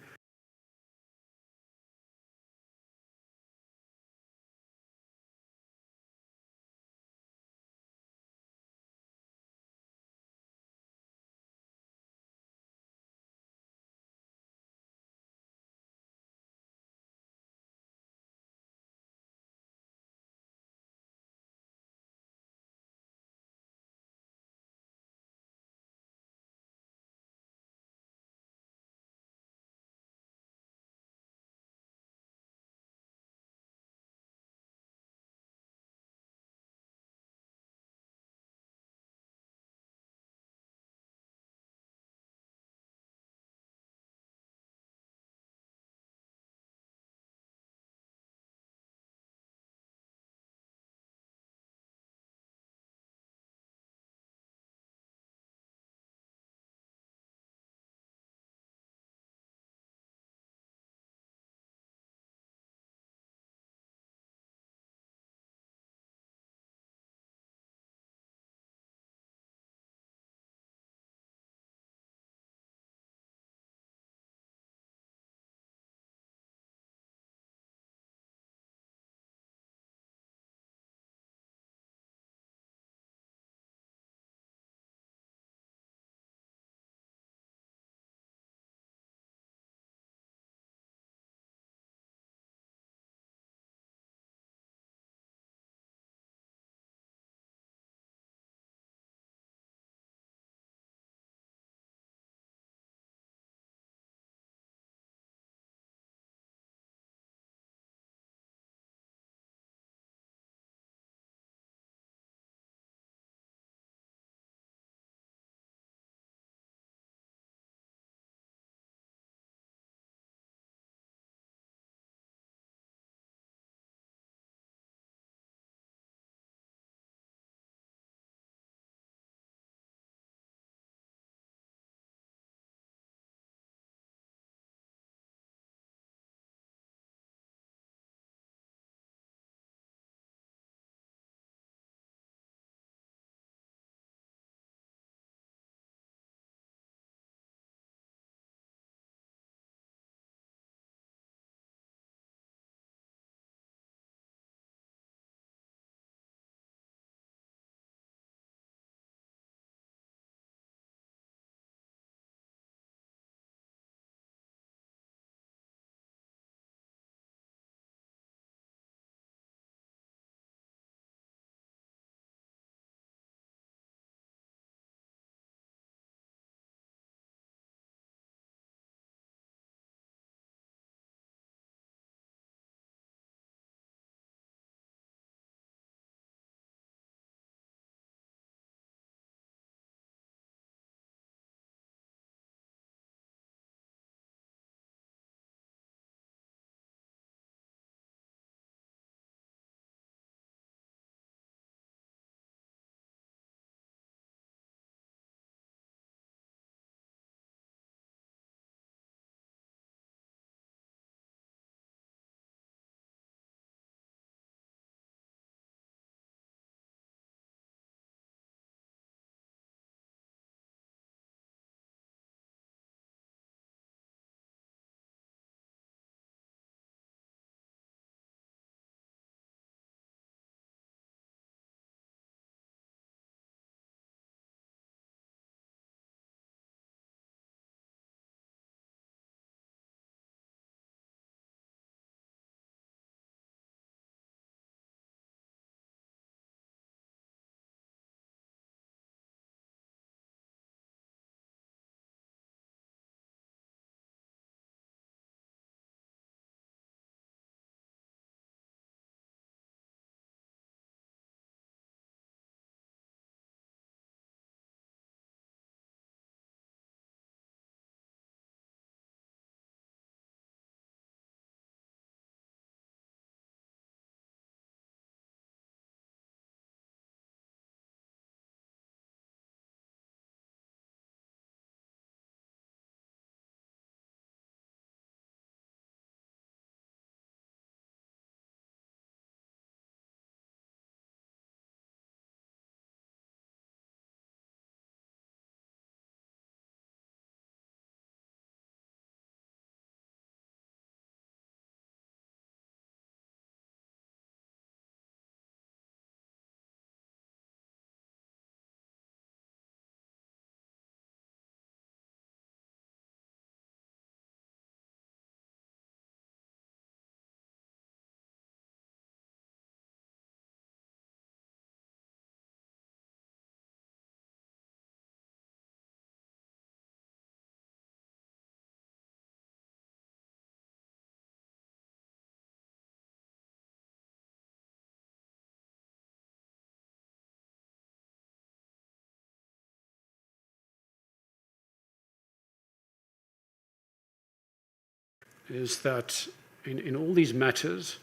is that in all these matters,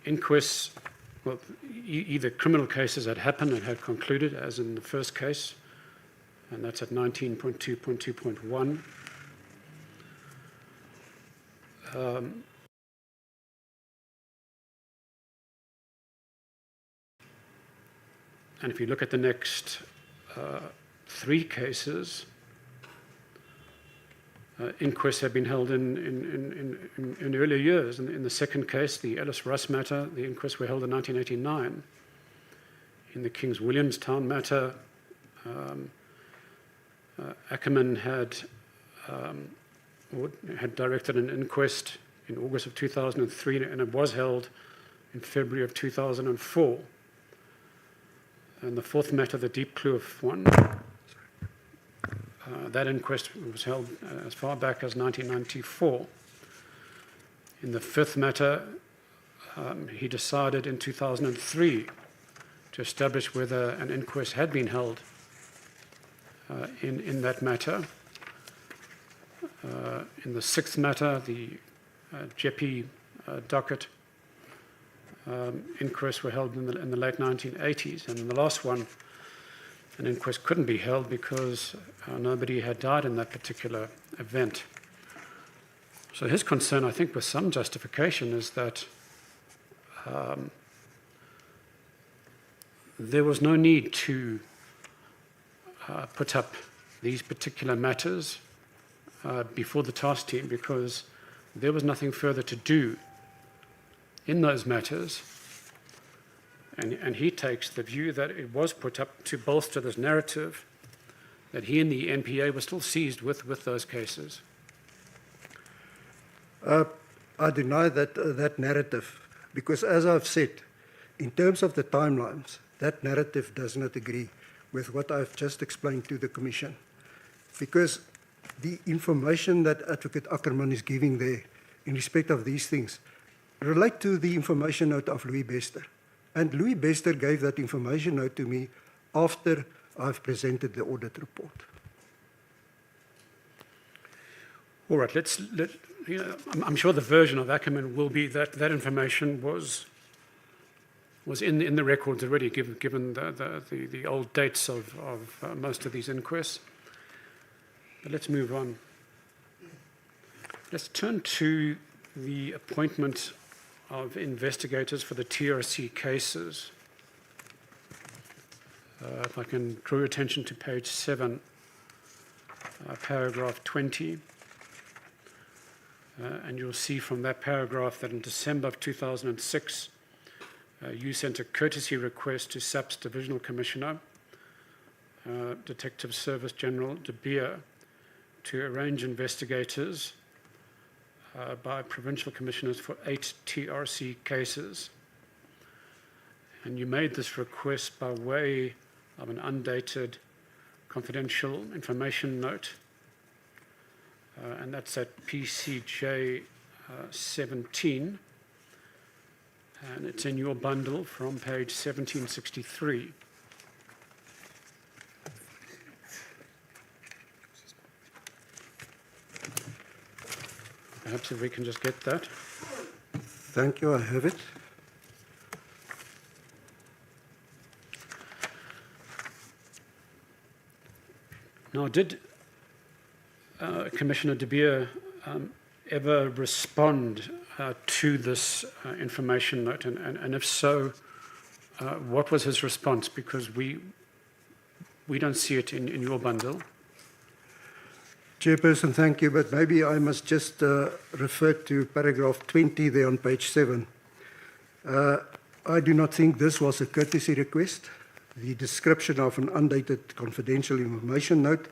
inquests, well, either criminal cases had happened and had concluded, as in the first case, and that's at 19.2.2.1. And if you look at the next 3 cases, inquests have been held in earlier years. In the second case, the Ellis Russ matter, the inquests were held in 1989. In the Kings Williamstown matter, Ackerman had directed an inquest in August of 2003, and it was held in February of 2004. And the fourth matter, the Deep Kloof one, that inquest was held as far back as 1994. In the fifth matter, he decided in 2003 to establish whether an inquest had been held in that matter. In the sixth matter, the Jeppe docket, inquests were held in the late 1980s. And in the last one, an inquest couldn't be held because nobody had died in that particular event. So his concern, I think with some justification, is that there was no need to put up these particular matters before the task team, because there was nothing further to do in those matters. And he takes the view that it was put up to bolster this narrative that he and the NPA were still seized with those cases. I deny that narrative, because as I've said, in terms of the timelines, that narrative does not agree with what I've just explained to the Commission. Because the information that Advocate Ackerman is giving there in respect of these things relate to the information note of Louis Bester. And Louis Bester gave that information note to me after I've presented the audit report. All right, I'm sure the version of Ackerman will be that that information was in the records already, given the old dates of most of these inquests. But let's move on. Let's turn to the appointment of investigators for the TRC cases. If I can draw your attention to page 7, paragraph 20. And you'll see from that paragraph that in December of 2006, you sent a courtesy request to SAP's Divisional Commissioner, Detective Service General De Beer, to arrange investigators by provincial commissioners for 8 TRC cases. And you made this request by way of an undated confidential information note, and that's at PCJ 17, and it's in your bundle from page 1763. Perhaps if we can just get that. Thank you, I have it. Now, did Commissioner De Beer ever respond to this information note? And if so, what was his response? Because we don't see it in your bundle. Chairperson, thank you, but maybe I must just refer to paragraph 20 there on page 7. I do not think this was a courtesy request. The description of an undated confidential information note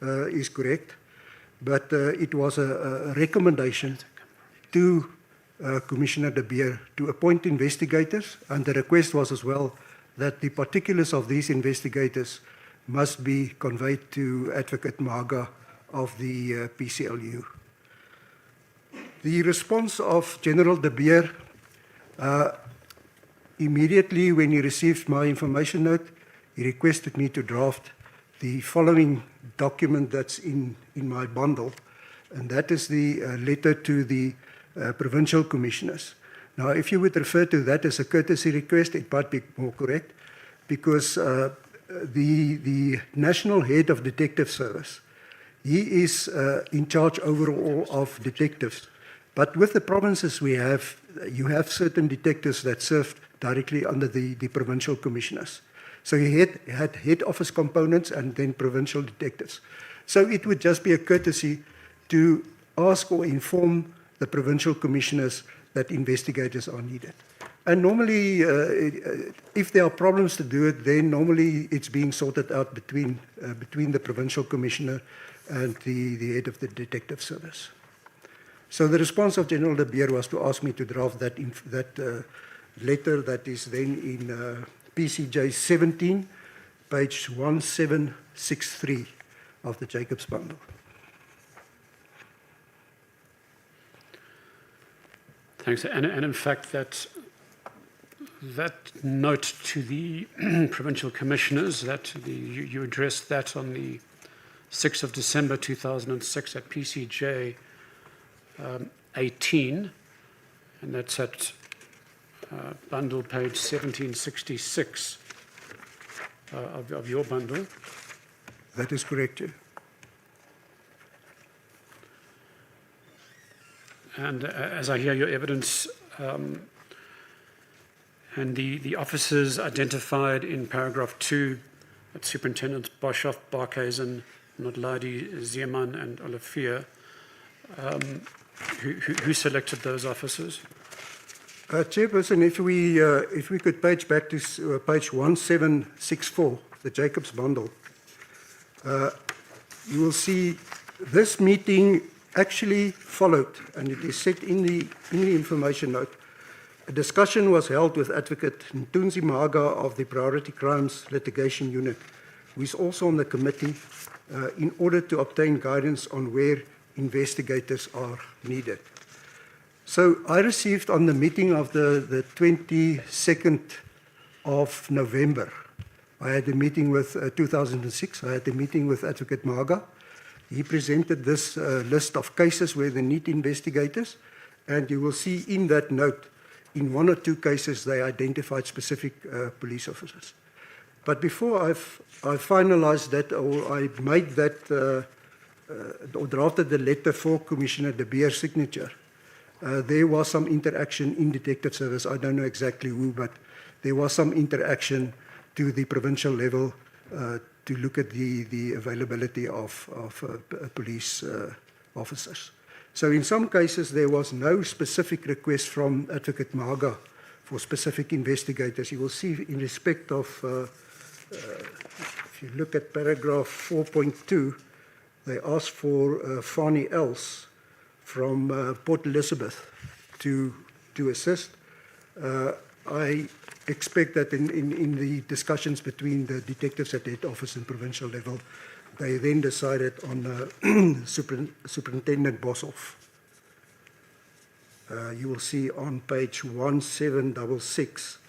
is correct, but it was a recommendation to Commissioner De Beer to appoint investigators, and the request was as well that the particulars of these investigators must be conveyed to Advocate Maga of the PCLU. The response of General De Beer, immediately when he received my information note, he requested me to draft the following document that's in my bundle, and that is the letter to the provincial commissioners. Now, if you would refer to that as a courtesy request, it might be more correct, because the national head of detective service, he is in charge overall of detectives. But with the provinces we have, you have certain detectives that serve directly under the provincial commissioners. So he had head office components and then provincial detectives. So it would just be a courtesy to ask or inform the provincial commissioners that investigators are needed. And normally, if there are problems to do it, then normally it's being sorted out between the provincial commissioner and the head of the detective service. So the response of General De Beer was to ask me to draft that letter that is then in PCJ 17, page 1763 of the Jacobs bundle. Thanks. And in fact, that note to the provincial commissioners, you addressed that on the 6th of December 2006 at PCJ 18, and that's at bundle page 1766 of your bundle. That is correct, yeah. And as I hear your evidence, and the officers identified in paragraph 2, that's Superintendents Boshoff, Barkhuizen, Notladi, Zeeman, and Olafia, who selected those officers? Chairperson, if we could page back to page 1764, the Jacobs bundle, you will see this meeting actually followed, and it is set in the information note. A discussion was held with Advocate Ntunzi Maga of the Priority Crimes Litigation Unit, who is also on the committee, in order to obtain guidance on where investigators are needed. So I received on the meeting of the 22nd of November, I had a meeting with 2006, I had a meeting with Advocate Maga. He presented this list of cases where they need investigators, and you will see in that note, in 1 or 2 cases, they identified specific police officers. But before I finalized that, or I made that, or drafted the letter for Commissioner De Beer's signature, there was some interaction in detective service. I don't know exactly who, but there was some interaction to the provincial level to look at the availability of police officers. So in some cases, there was no specific request from Advocate Maga for specific investigators. You will see in respect of, if you look at paragraph 4.2, they asked for Fani Els from Port Elizabeth to assist. I expect that in the discussions between the detectives at head office and provincial level, they then decided on Superintendent Boshoff. You will see on page 1766.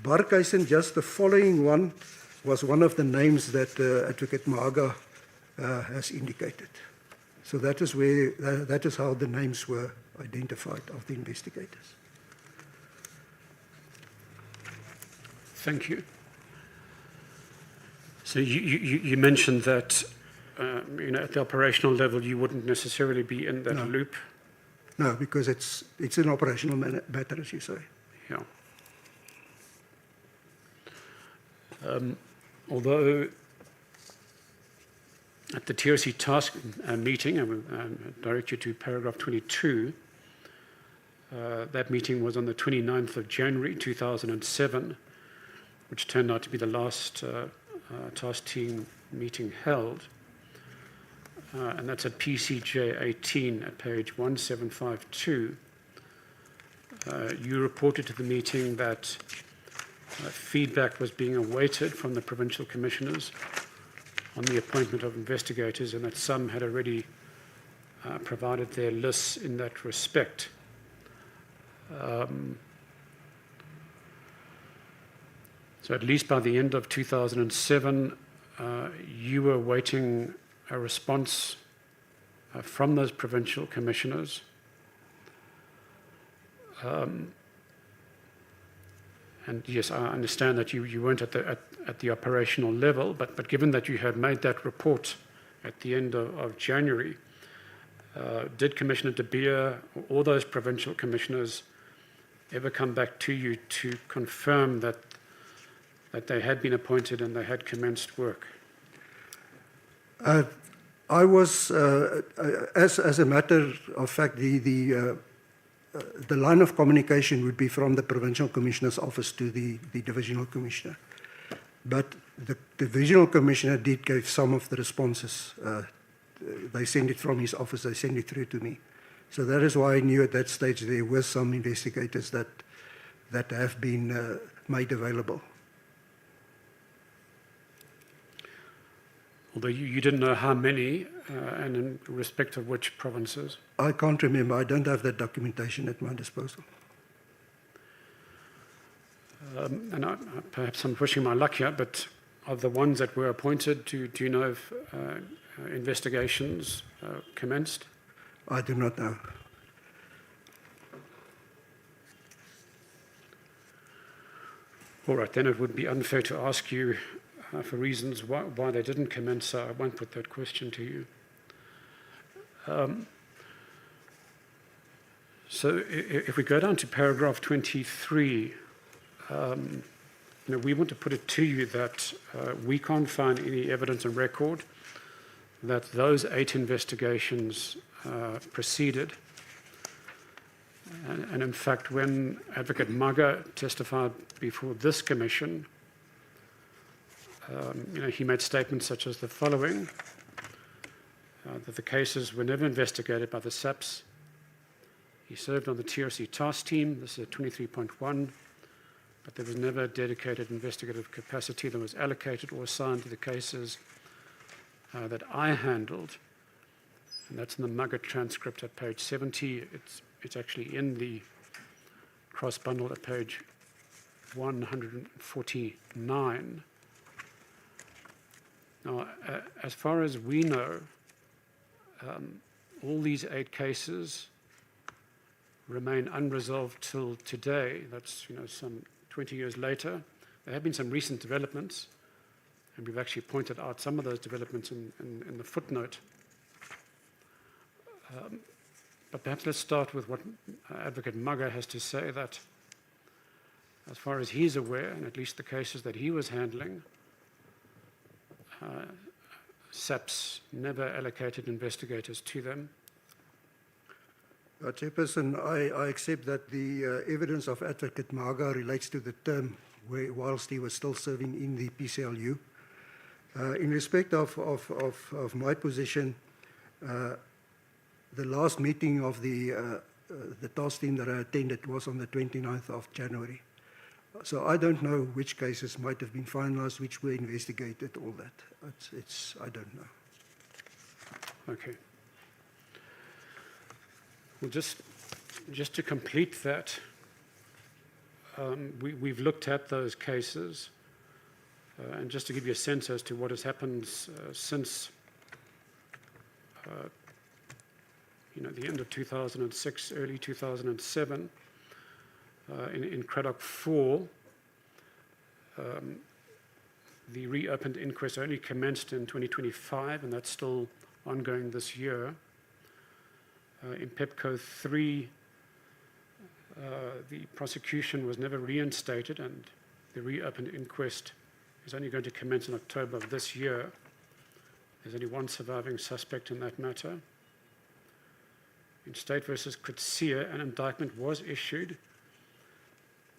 Barkhuizen, just the following one, was one of the names that Advocate Maga has indicated. So that is how the names were identified of the investigators. Thank you. So you mentioned that at the operational level you wouldn't necessarily be in that loop. No, because it's an operational matter, as you say. Yeah. Although at the TRC task meeting, I will direct you to paragraph 22. That meeting was on the 29th of January 2007, which turned out to be the last task team meeting held. And that's at PCJ 18 at page 1752. You reported to the meeting that feedback was being awaited from the provincial commissioners on the appointment of investigators, and that some had already provided their lists in that respect. So at least by the end of 2007, you were awaiting a response from those provincial commissioners. And yes, I understand that you weren't at the operational level, but given that you had made that report at the end of January, did Commissioner De Beer or those provincial commissioners ever come back to you to confirm that they had been appointed and they had commenced work? I was, as a matter of fact, the line of communication would be from the provincial commissioner's office to the divisional commissioner. But the divisional commissioner did give some of the responses. They sent it from his office, they sent it through to me. So that is why I knew at that stage there were some investigators that have been made available. Although you didn't know how many and in respect of which provinces? I can't remember. I don't have that documentation at my disposal. And perhaps I'm pushing my luck here, but of the ones that were appointed, do you know if investigations commenced? I do not know. All right, then it would be unfair to ask you for reasons why they didn't commence, so I won't put that question to you. So if we go down to paragraph 23, we want to put it to you that we can't find any evidence and record that those 8 investigations proceeded. And in fact, when Advocate Maga testified before this commission, he made statements such as the following, that the cases were never investigated by the SAPS. He served on the TRC task team, this is 23.1, but there was never a dedicated investigative capacity that was allocated or assigned to the cases that I handled. And that's in the Maga transcript at page 70. It's actually in the cross bundle at page 149. Now, as far as we know, all these 8 cases remain unresolved till today. That's some 20 years later. There have been some recent developments, and we've actually pointed out some of those developments in the footnote. But perhaps let's start with what Advocate Maga has to say, that as far as he's aware, and at least the cases that he was handling, SAPS never allocated investigators to them. Chairperson, I accept that the evidence of Advocate Maga relates to the term whilst he was still serving in the PCLU. In respect of my position, the last meeting of the task team that I attended was on the 29th of January. So I don't know which cases might have been finalized, which were investigated, all that. I don't know. Okay. Well, just to complete that, we've looked at those cases, and just to give you a sense as to what has happened since the end of 2006, early 2007, in Craddock 4, the reopened inquest only commenced in 2025, and that's still ongoing this year. In PEPCO 3, the prosecution was never reinstated, and the reopened inquest is only going to commence in October of this year. There's only one surviving suspect in that matter. In State versus Kutsia, an indictment was issued,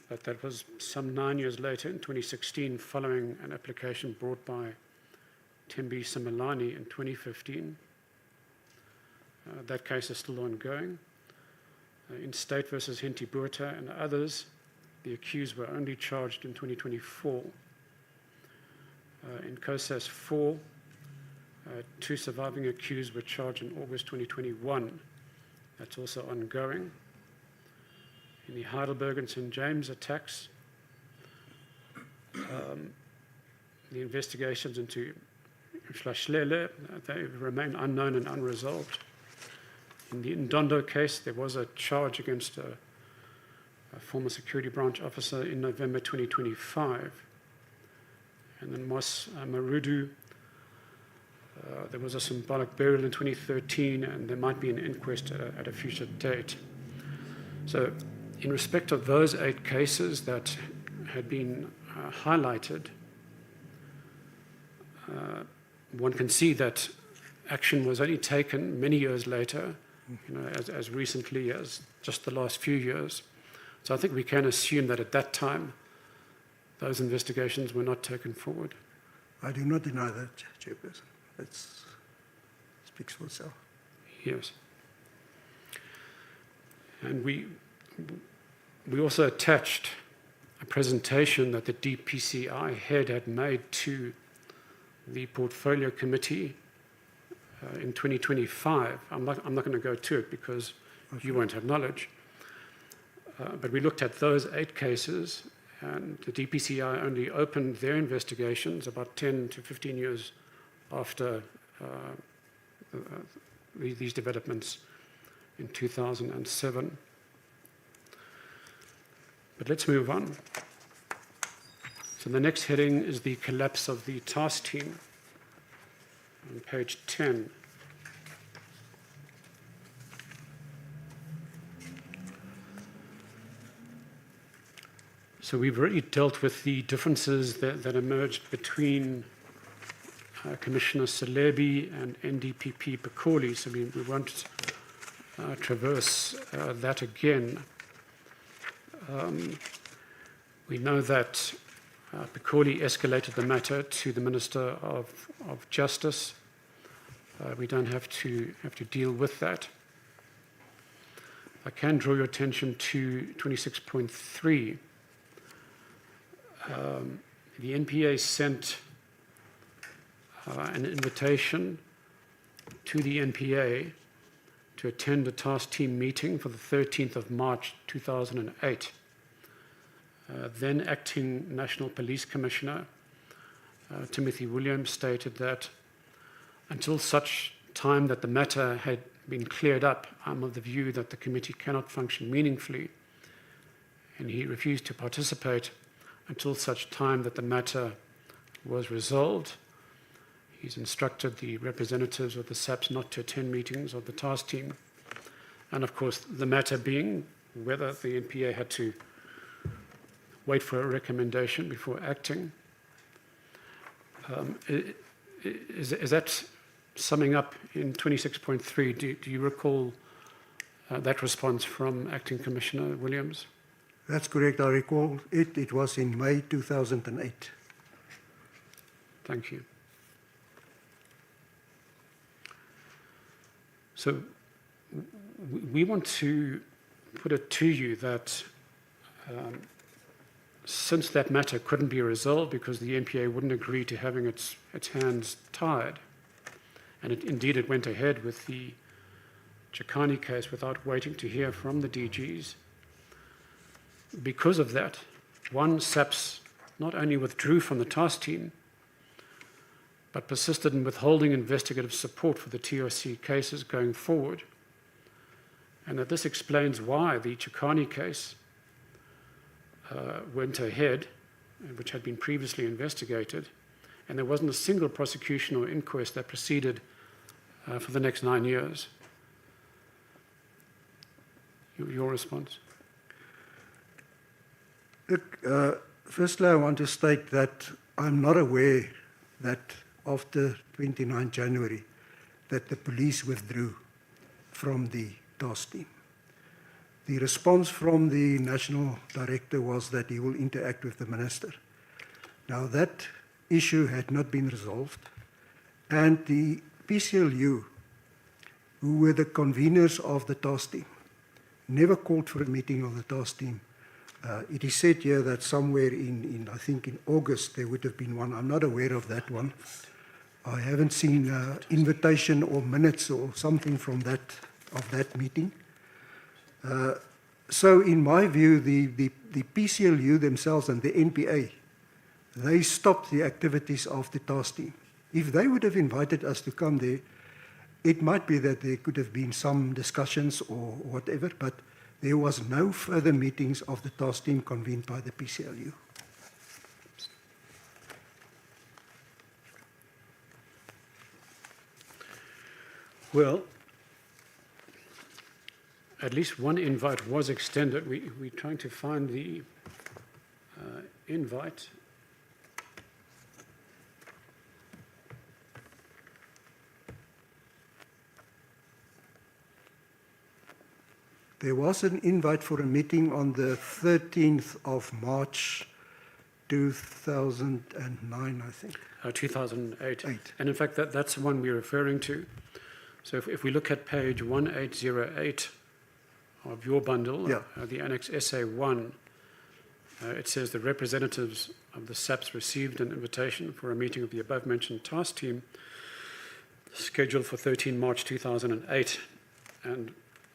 but that was some 9 years later, in 2016, following an application brought by Tembi Simelani in 2015. That case is still ongoing. In State versus Henti Buerta and others, the accused were only charged in 2024. In COSAS 4, 2 surviving accused were charged in August 2021. That's also ongoing. In the Heidelberg and St. James attacks, the investigations into Flashlele, they remain unknown and unresolved. In the Ndondo case, there was a charge against a former security branch officer in November 2025. And then Mos Marudu, there was a symbolic burial in 2013, and there might be an inquest at a future date. So in respect of those 8 cases that had been highlighted, one can see that action was only taken many years later, as recently as just the last few years. So I think we can assume that at that time, those investigations were not taken forward. I do not deny that, Chairperson. That speaks for itself. Yes. And we also attached a presentation that the DPCI head had made to the Portfolio Committee in 2025. I'm not going to go to it because you won't have knowledge. But we looked at those 8 cases, and the DPCI only opened their investigations about 10 to 15 years after these developments in 2007. But let's move on. So the next heading is the collapse of the task team on page 10. So we've already dealt with the differences that emerged between Commissioner Salebi and NDPP Pekoli, so we won't traverse that again. We know that Pekoli escalated the matter to the Minister of Justice. We don't have to deal with that. I can draw your attention to 26.3. The NPA sent an invitation to the NPA to attend a task team meeting for the 13th of March 2008. Then acting National Police Commissioner Timothy Williams stated that until such time that the matter had been cleared up, I'm of the view that the committee cannot function meaningfully, and he refused to participate until such time that the matter was resolved. He's instructed the representatives of the SAPs not to attend meetings of the task team. And of course, the matter being whether the NPA had to wait for a recommendation before acting. Is that summing up in 26.3? Do you recall that response from Acting Commissioner Williams? That's correct. I recall it. It was in May 2008. Thank you. So we want to put it to you that since that matter couldn't be resolved because the NPA wouldn't agree to having its hands tied, and indeed it went ahead with the Chakani case without waiting to hear from the DGs. Because of that, SAPS not only withdrew from the task team, but persisted in withholding investigative support for the TRC cases going forward. And that this explains why the Chakani case went ahead, which had been previously investigated, and there wasn't a single prosecution or inquest that proceeded for the next 9 years. Your response? Look, firstly, I want to state that I'm not aware that after 29 January that the police withdrew from the task team. The response from the National Director was that he will interact with the Minister. Now, that issue had not been resolved, and the PCLU, who were the conveners of the task team, never called for a meeting of the task team. It is said here that somewhere I think in August, there would have been one. I'm not aware of that one. I haven't seen invitation or minutes or something from that meeting. So in my view, the PCLU themselves and the NPA, they stopped the activities of the task team. If they would have invited us to come there, It might be that there could have been some discussions or whatever, but there was no further meetings of the task team convened by the PCLU. Well, at least one invite was extended. We're trying to find the invite. There was an invite for a meeting on the 13th of March 2009, I think. 2008. Eight. And in fact, that's the one we're referring to. So if we look at page 1808 of your bundle, Yeah. The Annex SA1, it says the representatives of the SAPS received an invitation for a meeting of the above-mentioned task team scheduled for 13 March 2008. And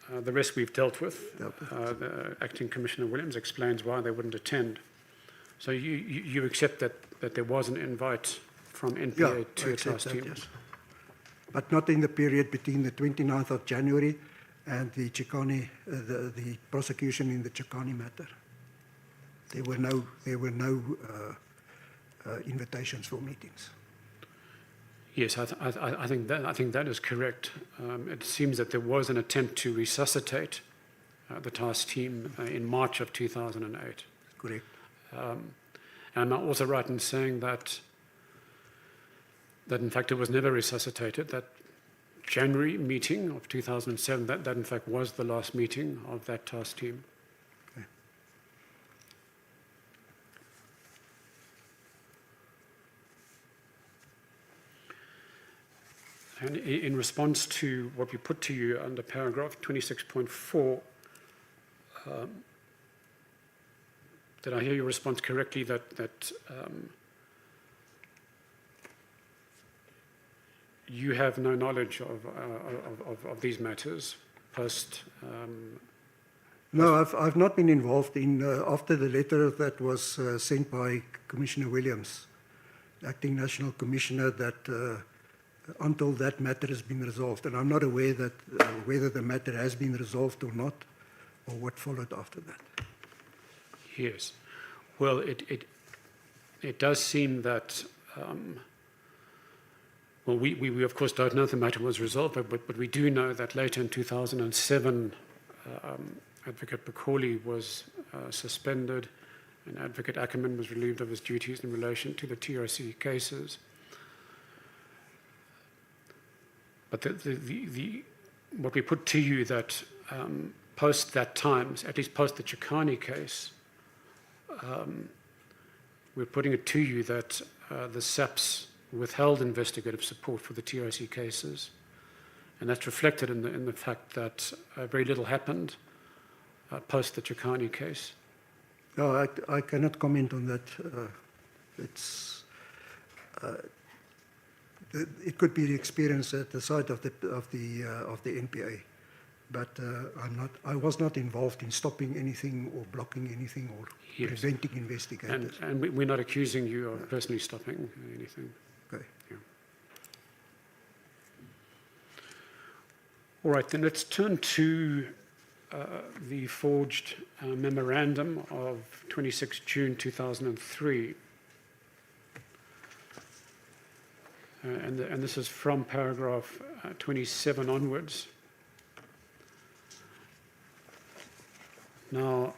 the rest we've dealt with. The Acting Commissioner Williams explains why they wouldn't attend. So you accept that there was an invite from NPA to a task team? Yes. But not in the period between the 29th of January and the Chikani, the prosecution in the Chikani matter. There were no invitations for meetings. Yes, I think that is correct. It seems that there was an attempt to resuscitate the task team in March of 2008. Correct. And I'm also right in saying that in fact it was never resuscitated. That January meeting of 2007, that in fact was the last meeting of that task team. Okay. And in response to what we put to you under paragraph 26.4, did I hear your response correctly that you have no knowledge of these matters post? No, I've not been involved in, after the letter that was sent by Commissioner Williams, Acting National Commissioner, that until that matter has been resolved. And I'm not aware that whether the matter has been resolved or not, or what followed after that. Yes. Well, it does seem that, well, we of course don't know if the matter was resolved, but we do know that later in 2007, Advocate Bakoli was suspended and Advocate Ackerman was relieved of his duties in relation to the TRC cases. But what we put to you that post that time, at least post the Chikani case, we're putting it to you that the SAPS withheld investigative support for the TRC cases, and that's reflected in the fact that very little happened post the Chikani case. No, I cannot comment on that. It could be the experience at the side of the NPA, but I was not involved in stopping anything or blocking anything or preventing investigators. And we're not accusing you of personally stopping anything. Okay. Yeah. All right, then let's turn to the forged memorandum of 26 June 2003. And this is from paragraph 27 onwards. Now,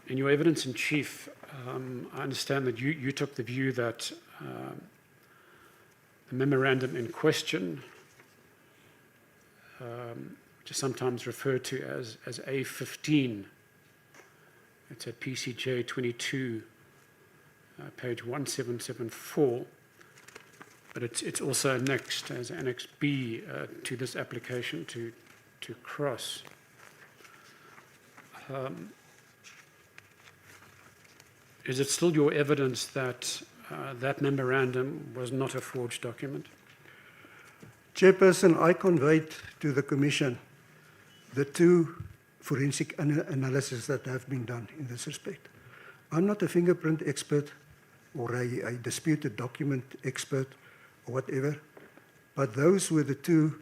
in your evidence in chief, I understand that you took the view that the memorandum in question, which is sometimes referred to as A15, it's at PCJ 22, page 1774, but it's also annexed as Annex B to this application to cross. Is it still your evidence that that memorandum was not a forged document? Chairperson, I conveyed to the Commission the two forensic analyses that have been done in this respect. I'm not a fingerprint expert or a disputed document expert or whatever, but those were the two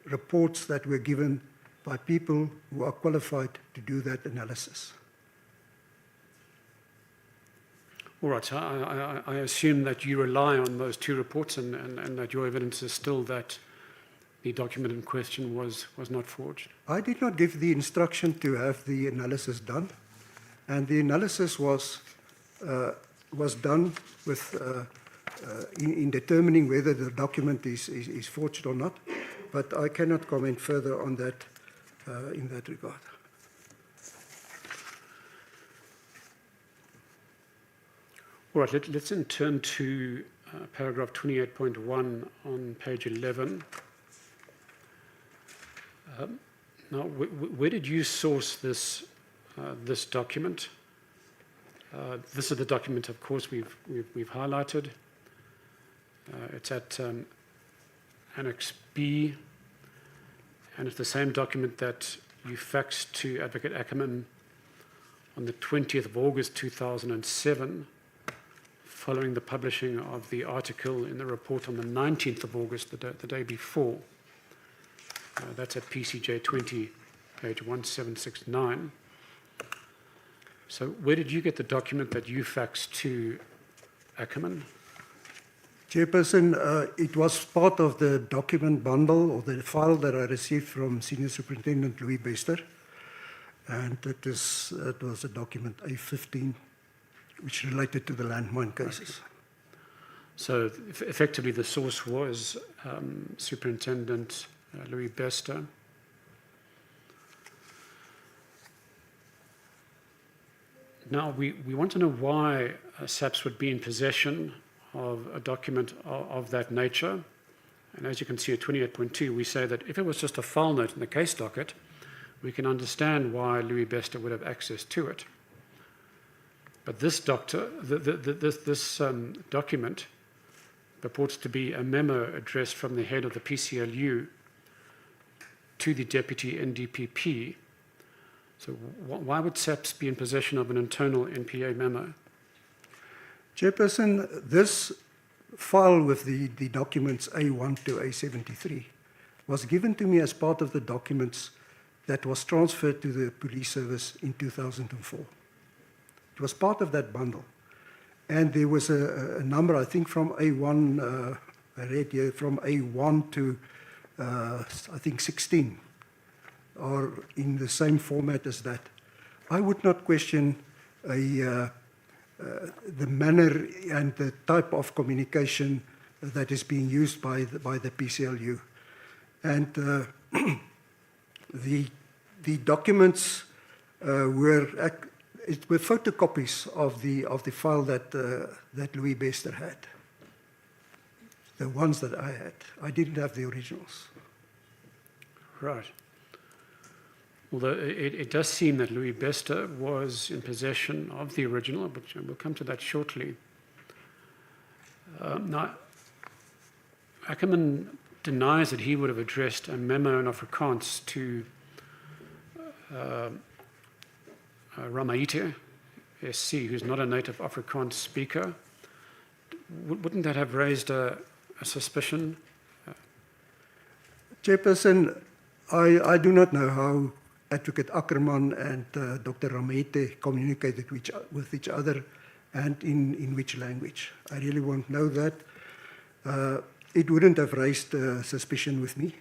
reports that were given by people who are qualified to do that analysis. All right, so I assume that you rely on those two reports and that your evidence is still that the document in question was not forged. I did not give the instruction to have the analysis done, and the analysis was done with in determining whether the document is forged or not, but I cannot comment further on that in that regard. All right, let's then turn to paragraph 28.1 on page 11. Now, where did you source this document? This is the document, of course, we've highlighted. It's at Annex B, and it's the same document that you faxed to Advocate Ackerman on the 20th of August 2007, following the publishing of the article in the report on the 19th of August, the day before. That's at PCJ 20, page 1769. So where did you get the document that you faxed to Ackerman? Chairperson, it was part of the document bundle or the file that I received from Senior Superintendent Louis Bester, and it was a document A15, which related to the landmine cases. So effectively the source was Superintendent Louis Bester. Now, we want to know why SAPS would be in possession of a document of that nature. And as you can see at 28.2, we say that if it was just a file note in the case docket, we can understand why Louis Bester would have access to it. But this document purports to be a memo addressed from the head of the PCLU to the deputy NDPP. So why would SAPS be in possession of an internal NPA memo? Chairperson, this file with the documents A1 to A73 was given to me as part of the documents that was transferred to the police service in 2004. It was part of that bundle. And there was a number, I think, from A1, I read here, from A1 to, I think, 16, are in the same format as that. I would not question the manner and the type of communication that is being used by the PCLU. And the documents were photocopies of the file that Louis Bester had. The ones that I had. I didn't have the originals. Right. Although it does seem that Louis Bester was in possession of the original, but we'll come to that shortly. Now, Ackerman denies that he would have addressed a memo in Afrikaans to Ramaite, SC, who's not a native Afrikaans speaker. Wouldn't that have raised a suspicion? Chairperson, I do not know how Advocate Ackerman and Dr. Ramaite communicated with each other and in which language. I really won't know that. It wouldn't have raised suspicion with me.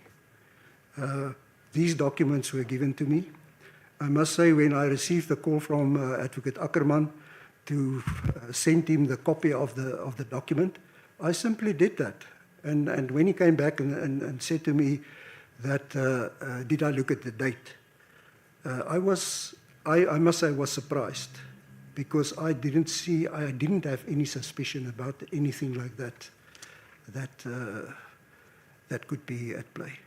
These documents were given to me. I must say, when I received the call from Advocate Ackerman to send him the copy of the document, I simply did that. And when he came back and said to me that, did I look at the date? I must say I was surprised, because I didn't have any suspicion about anything like that could be at play.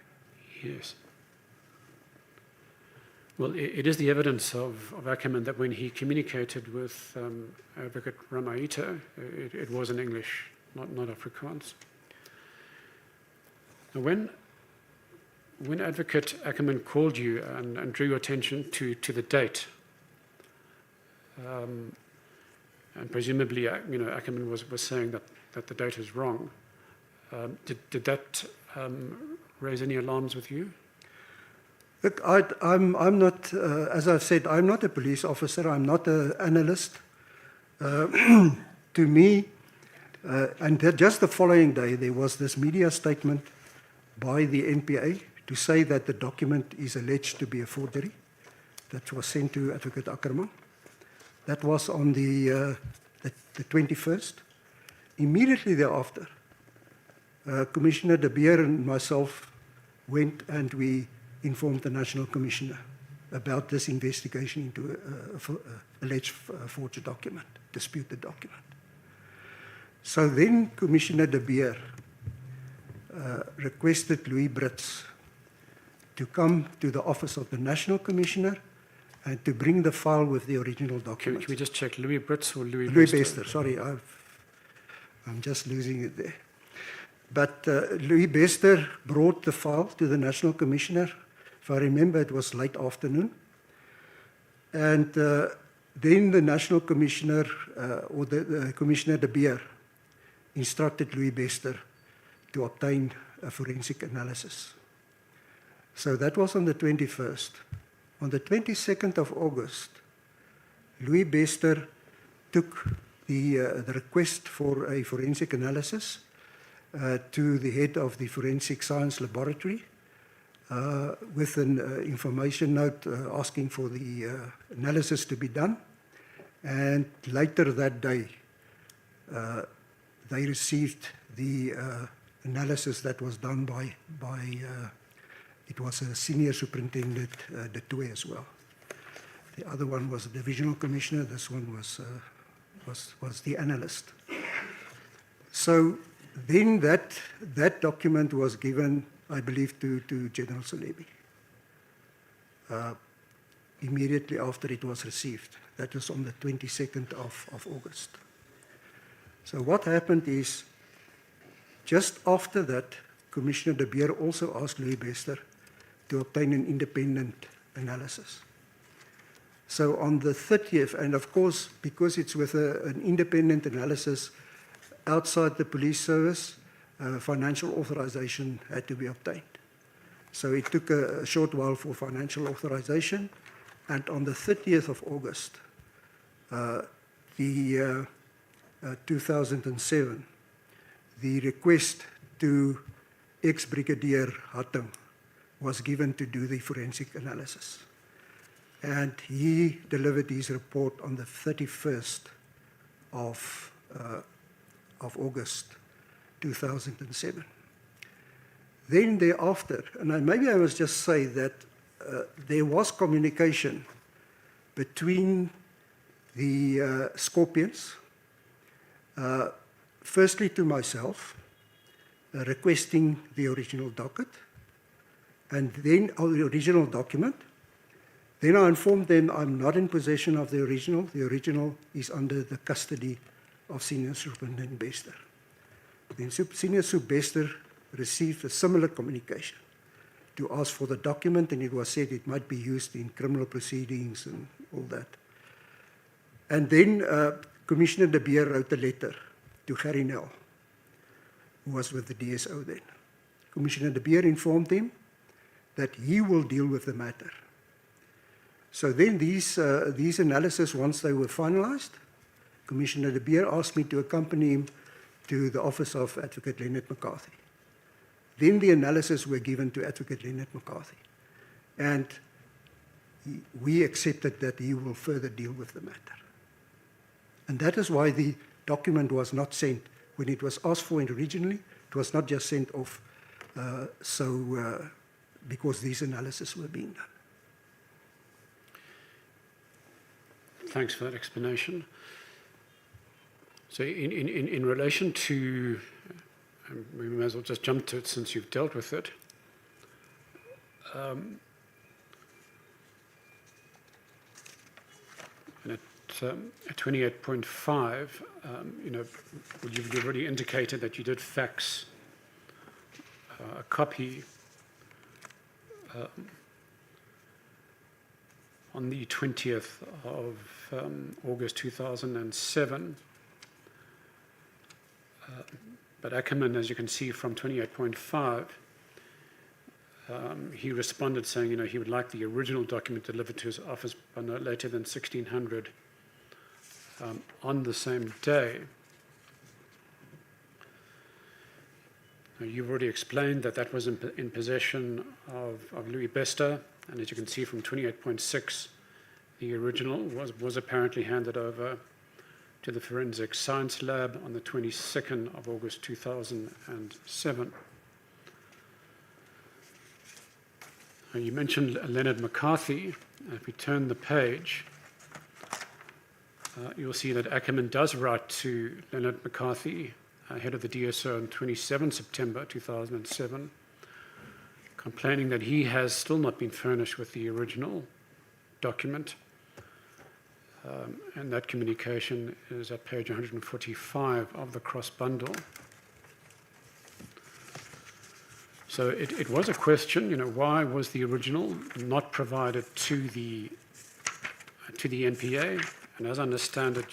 Yes. Well, it is the evidence of Ackerman that when he communicated with Advocate Ramaite, it was in English, not Afrikaans. Now, when Advocate Ackerman called you and drew your attention to the date, and presumably, Ackerman was saying that the date is wrong, Did that raise any alarms with you? Look, I'm not, as I've said, I'm not a police officer. I'm not an analyst. To me, just the following day, there was this media statement by the NPA to say that the document is alleged to be a forgery that was sent to Advocate Ackerman. That was on the 21st. Immediately thereafter, Commissioner De Beer and myself went and we informed the National Commissioner about this investigation into alleged forged document, disputed document. So then Commissioner De Beer requested Louis Brits to come to the office of the National Commissioner and to bring the file with the original document. Can we just check, Louis Brits or Louis Louis Bester? Bester, sorry, I'm just losing it there. But Louis Bester brought the file to the National Commissioner. If I remember, it was late afternoon. And then the National Commissioner, or the Commissioner De Beer, instructed Louis Bester to obtain a forensic analysis. So that was on the 21st. On the 22nd of August, Louis Bester took the request for a forensic analysis to the head of the Forensic Science Laboratory with an information note asking for the analysis to be done. And later that day, they received the analysis that was done by it was a senior superintendent, De Tooy as well. The other one was a divisional commissioner. This one was the analyst. So then that document was given, I believe, to General Solebi immediately after it was received. That was on the 22nd of August. So what happened is, just after that, Commissioner De Beer also asked Louis Bester to obtain an independent analysis. So on the 30th, and of course, because it's with an independent analysis outside the police service, financial authorization had to be obtained. So it took a short while for financial authorization, and on the 30th of August, 2007, the request to ex-Brigadier Hatting was given to do the forensic analysis. And he delivered his report on the 31st of August 2007. Then thereafter, and maybe I must just say that there was communication between the Scorpions, firstly to myself, requesting the original docket, and then the original document. Then I informed them I'm not in possession of the original. The original is under the custody of Senior Superintendent Bester. Then Senior Sup Bester received a similar communication to ask for the document, and it was said it might be used in criminal proceedings and all that. And then Commissioner De Beer wrote a letter to Gerrie Nel, who was with the DSO then. Commissioner De Beer informed him that he will deal with the matter. So then these analyses, once they were finalized, Commissioner De Beer asked me to accompany him to the office of Advocate Leonard McCarthy. Then the analyses were given to Advocate Leonard McCarthy. And we accepted that he will further deal with the matter. And that is why the document was not sent. When it was asked for originally, it was not just sent off because these analyses were being done. Thanks for that explanation. So in relation to, we may as well just jump to it since you've dealt with it. And at 28.5, you've already indicated that you did fax a copy on the 20th of August 2007. But Ackerman, as you can see from 28.5, he responded saying, he would like the original document delivered to his office by no later than 1600 on the same day. Now, you've already explained that that was in possession of Louis Bester, and as you can see from 28.6, the original was apparently handed over to the Forensic Science Lab on the 22nd of August 2007. You mentioned Leonard McCarthy. If we turn the page, you'll see that Ackerman does write to Leonard McCarthy, head of the DSO, on 27 September 2007, complaining that he has still not been furnished with the original document. And that communication is at page 145 of the cross bundle. So it was a question, why was the original not provided to the NPA? And as I understand it,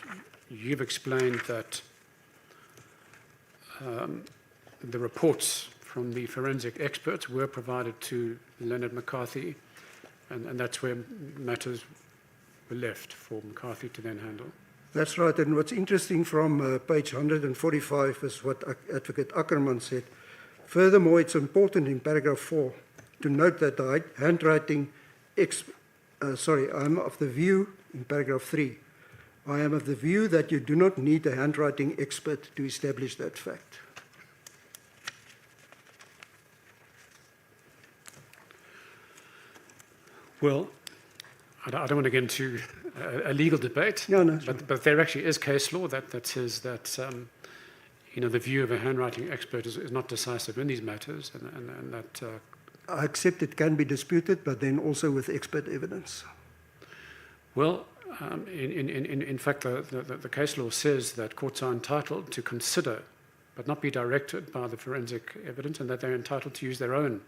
you've explained that the reports from the forensic experts were provided to Leonard McCarthy, and that's where matters were left for McCarthy to then handle. That's right, and what's interesting from page 145 is what Advocate Ackerman said. Furthermore, it's important in paragraph 4 to note that the handwriting, I'm of the view, in paragraph 3, I am of the view that you do not need a handwriting expert to establish that fact. Well, I don't want to get into a legal debate, No, but there actually is case law that says that the view of a handwriting expert is not decisive in these matters, and that. I accept it can be disputed, but then also with expert evidence. Well, in fact, the case law says that courts are entitled to consider, but not be directed by the forensic evidence, and that they're entitled to use their own,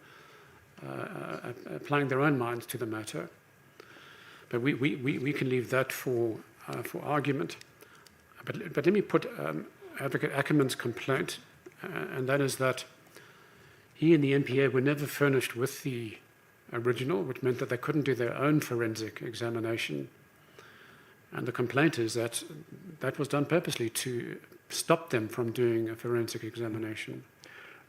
applying their own minds to the matter. But we can leave that for argument. But let me put Advocate Ackerman's complaint, and that is that he and the NPA were never furnished with the original, which meant that they couldn't do their own forensic examination. And the complaint is that that was done purposely to stop them from doing a forensic examination.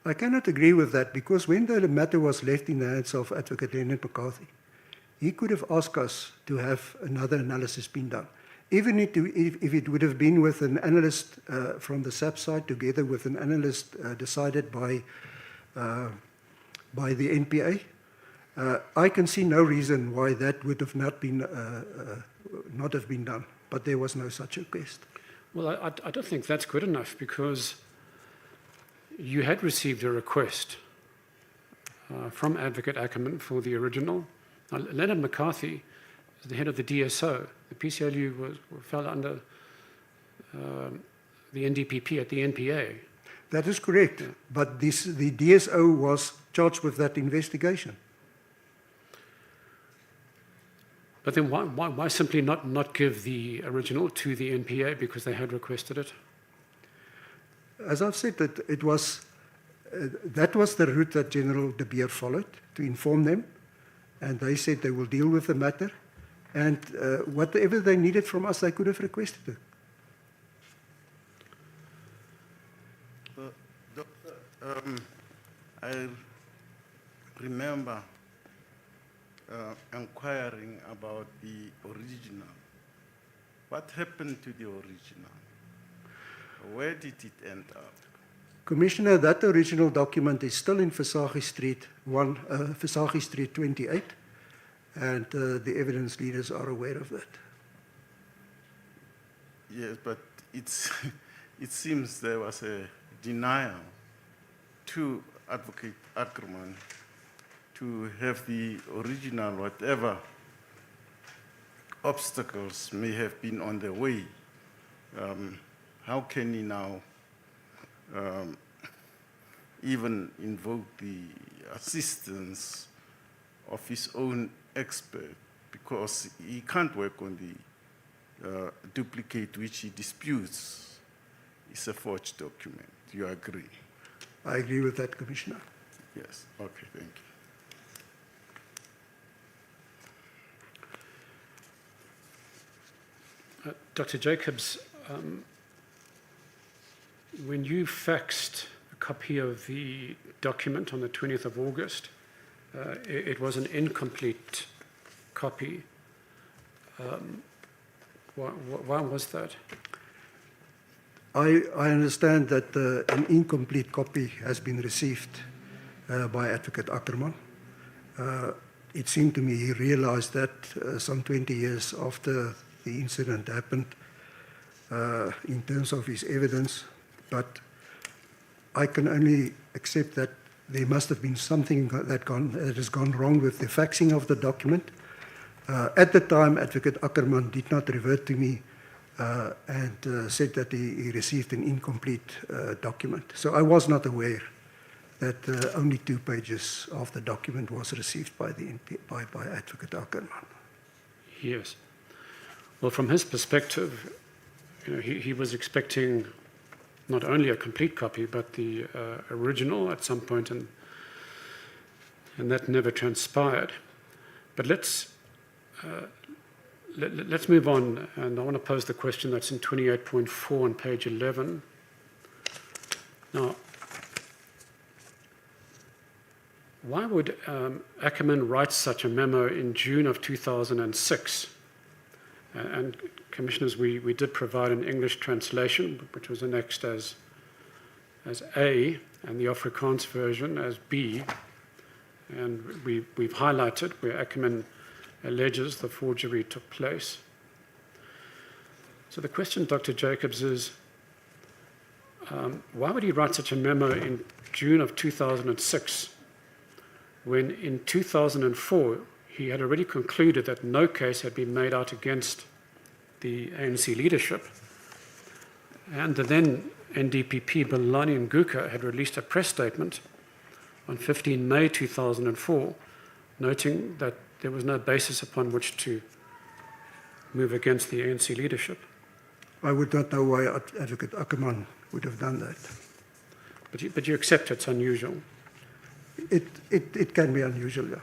I cannot agree with that, because when the matter was left in the hands of Advocate Leonard McCarthy, he could have asked us to have another analysis being done. Even if it would have been with an analyst from the SAP side, together with an analyst decided by the NPA, I can see no reason why that would have not have been done. But there was no such request. Well, I don't think that's good enough, because you had received a request from Advocate Ackerman for the original. Now, Leonard McCarthy is the head of the DSO. The PCLU fell under the NDPP at the NPA. That is correct, yeah. But the DSO was charged with that investigation. But then why simply not give the original to the NPA because they had requested it? As I've said, that was the route that General De Beer followed, to inform them, and they said they will deal with the matter, and whatever they needed from us, they could have requested it. Doctor, I remember inquiring about the original. What happened to the original? Where did it end up? Commissioner, that original document is still in Versaghi Street 28, and the evidence leaders are aware of that. Yes, but it seems there was a denial to Advocate Ackerman to have the original, whatever obstacles may have been on the way. How can he now even invoke the assistance of his own expert, because he can't work on the duplicate which he disputes is a forged document? You agree? I agree with that, Commissioner. Yes. Okay, thank you. Dr. Jacobs, when you faxed a copy of the document on the 20th of August, it was an incomplete copy. Why was that? I understand that an incomplete copy has been received by Advocate Ackerman. It seemed to me he realized that some 20 years after the incident happened in terms of his evidence, but I can only accept that there must have been something that has gone wrong with the faxing of the document. At the time, Advocate Ackerman did not revert to me and said that he received an incomplete document. So I was not aware that only 2 pages of the document was received by Advocate Ackerman. Yes. Well, from his perspective, he was expecting not only a complete copy, but the original at some point, and that never transpired. But let's move on, and I want to pose the question that's in 28.4 on page 11. Now, why would Ackerman write such a memo in June of 2006? And Commissioners, we did provide an English translation, which was annexed as A, and the Afrikaans version as B. And we've highlighted where Ackerman alleges the forgery took place. So the question, Dr. Jacobs, is why would he write such a memo in June of 2006 when in 2004 he had already concluded that no case had been made out against the ANC leadership, and the then NDPP Belani Nguka had released a press statement on 15 May 2004 noting that there was no basis upon which to move against the ANC leadership? I would not know why Advocate Ackerman would have done that. But you accept it's unusual? It can be unusual, yeah.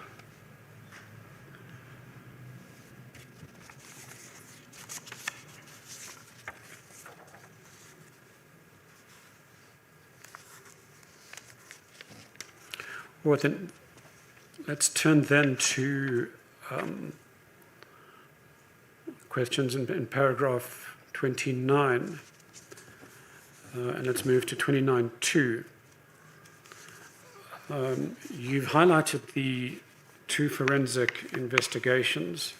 Well, then, let's turn then to questions in paragraph 29, and let's move to 29.2. You've highlighted the 2 forensic investigations.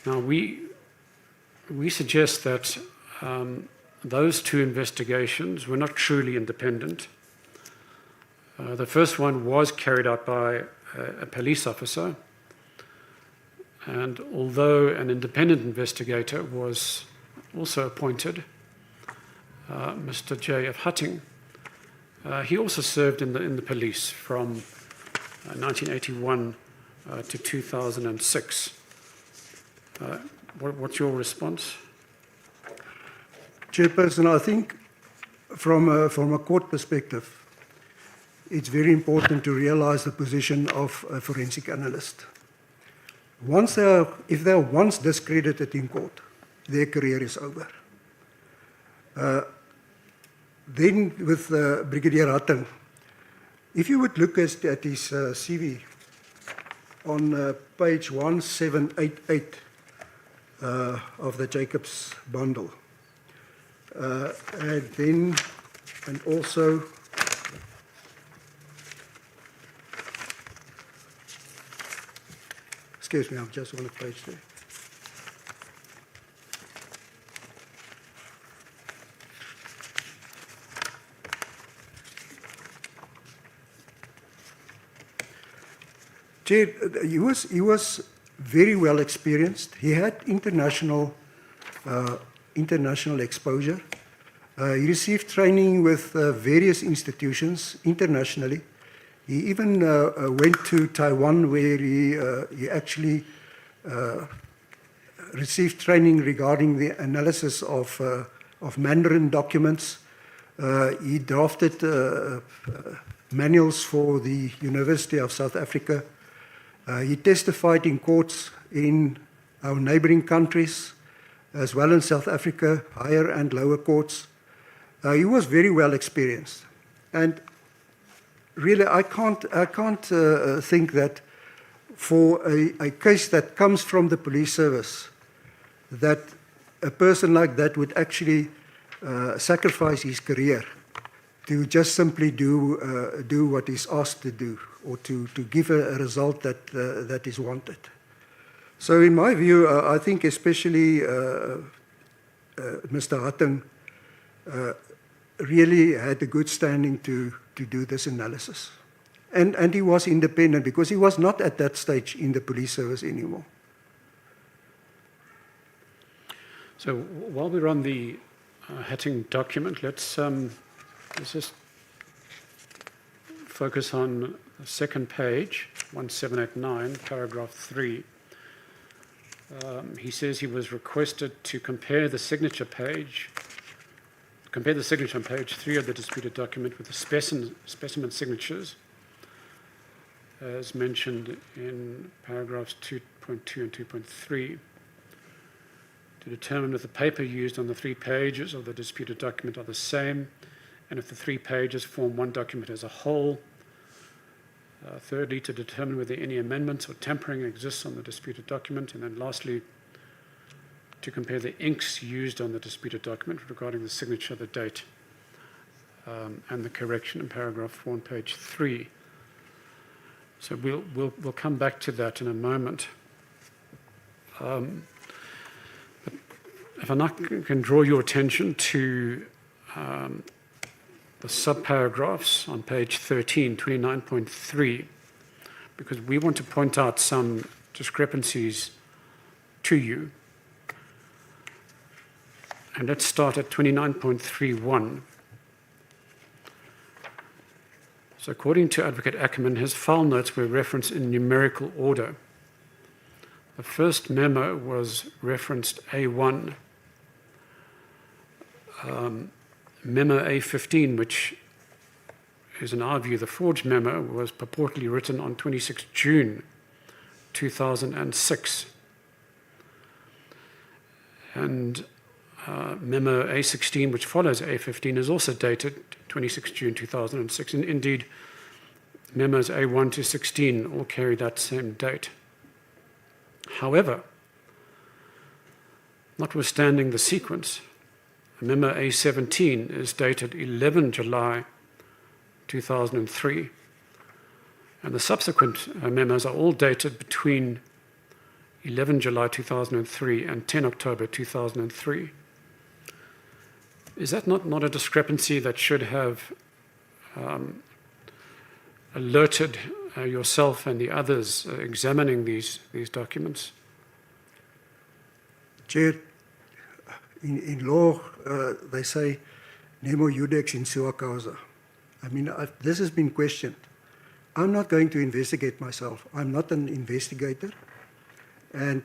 Now, we suggest that those 2 investigations were not truly independent. The first one was carried out by a police officer, and although an independent investigator was also appointed, Mr. J.F. Hutting, he also served in the police from 1981 to 2006. What's your response? Chairperson, I think from a court perspective, it's very important to realize the position of a forensic analyst. If they are once discredited in court, their career is over. Then with Brigadier Hutting, if you would look at his CV on page 1788 of the Jacobs bundle, and also excuse me, I'm just on the page there. Chair, he was very well experienced. He had international exposure. He received training with various institutions internationally. He even went to Taiwan, where he actually received training regarding the analysis of of Mandarin documents. He drafted manuals for the University of South Africa. He testified in courts in our neighboring countries, as well in South Africa, higher and lower courts. He was very well experienced. And really, I can't think that for a case that comes from the police service, that a person like that would actually sacrifice his career to just simply do what he's asked to do, or to give a result that is wanted. So in my view, I think especially Mr. Hatting really had a good standing to do this analysis. And he was independent because he was not at that stage in the police service anymore. So while we're on the Hatting document, let's just focus on the second page, 1789, paragraph 3. He says he was requested to compare the signature on page 3 of the disputed document with the specimen signatures, as mentioned in paragraphs 2.2 and 2.3, to determine if the paper used on the 3 pages of the disputed document are the same, and if the 3 pages form one document as a whole. Thirdly, to determine whether any amendments or tampering exists on the disputed document. And then lastly, to compare the inks used on the disputed document regarding the signature, the date, and the correction in paragraph 4 on page 3. So we'll come back to that in a moment. But if I now can draw your attention to the subparagraphs on page 13, 29.3, because we want to point out some discrepancies to you. And let's start at 29.31. So according to Advocate Ackerman, his file notes were referenced in numerical order. The first memo was referenced A1. Memo A15, which is in our view the forged memo, was purportedly written on 26 June 2006. And memo A16, which follows A15, is also dated 26 June 2006. And indeed, memos A1 to 16 all carry that same date. However, notwithstanding the sequence, memo A17 is dated 11 July 2003, and the subsequent memos are all dated between 11 July 2003 and 10 October 2003. Is that not a discrepancy that should have alerted yourself and the others examining these documents? Chair, in law, they say, nemo judex in sua causa. I mean, this has been questioned. I'm not going to investigate myself. I'm not an investigator. And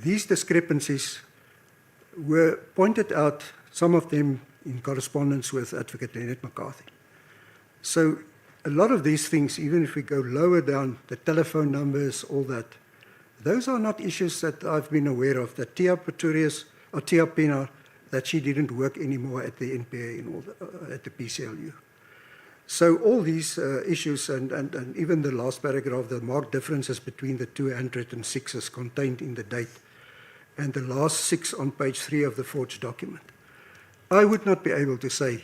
these discrepancies were pointed out, some of them in correspondence with Advocate Leonard McCarthy. So a lot of these things, even if we go lower down, the telephone numbers, all that, those are not issues that I've been aware of, that Tia Pretorius or Tia Pena, that she didn't work anymore at the NPA and at the PCLU. So all these issues, and even the last paragraph, the marked differences between the two handwritten sixes contained in the date, and the last 6 on page 3 of the forged document, I would not be able to say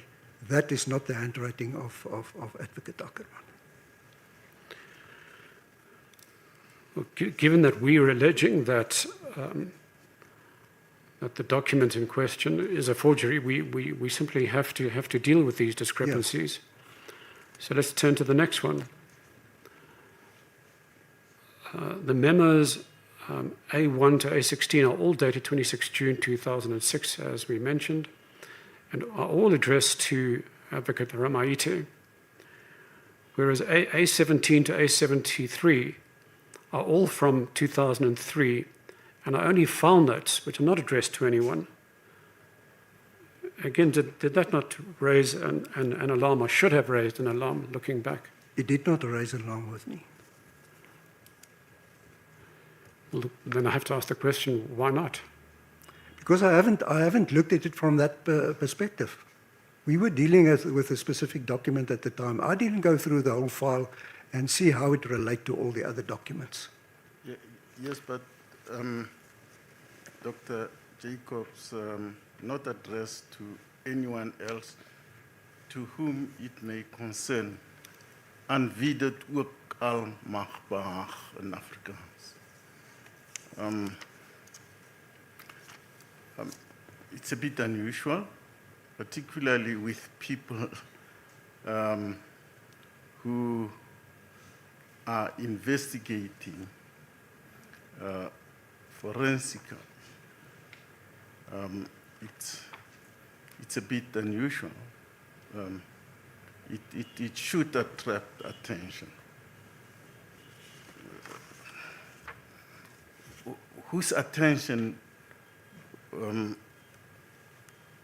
that is not the handwriting of Advocate Ackerman. Well, given that we are alleging that that the document in question is a forgery, we simply have to deal with these discrepancies. Yeah. So let's turn to the next one. The memos A1 to A16 are all dated 26 June 2006, as we mentioned, and are all addressed to Advocate Ramaite, whereas A17 to A73 are all from 2003 and are only file notes, which are not addressed to anyone. again, did that not raise an alarm, or should have raised an alarm looking back? It did not raise an alarm with me. Well, then I have to ask the question, why not? Because I haven't looked at it from that perspective. We were dealing with a specific document at the time. I didn't go through the whole file and see how it relates to all the other documents. Yes, but Dr. Jacobs, not addressed to anyone else to whom it may concern, en wie dit ook al mag behaag in Afrikaans. It's a bit unusual, particularly with people who are investigating forensically. It's a bit unusual. It should attract attention. Whose attention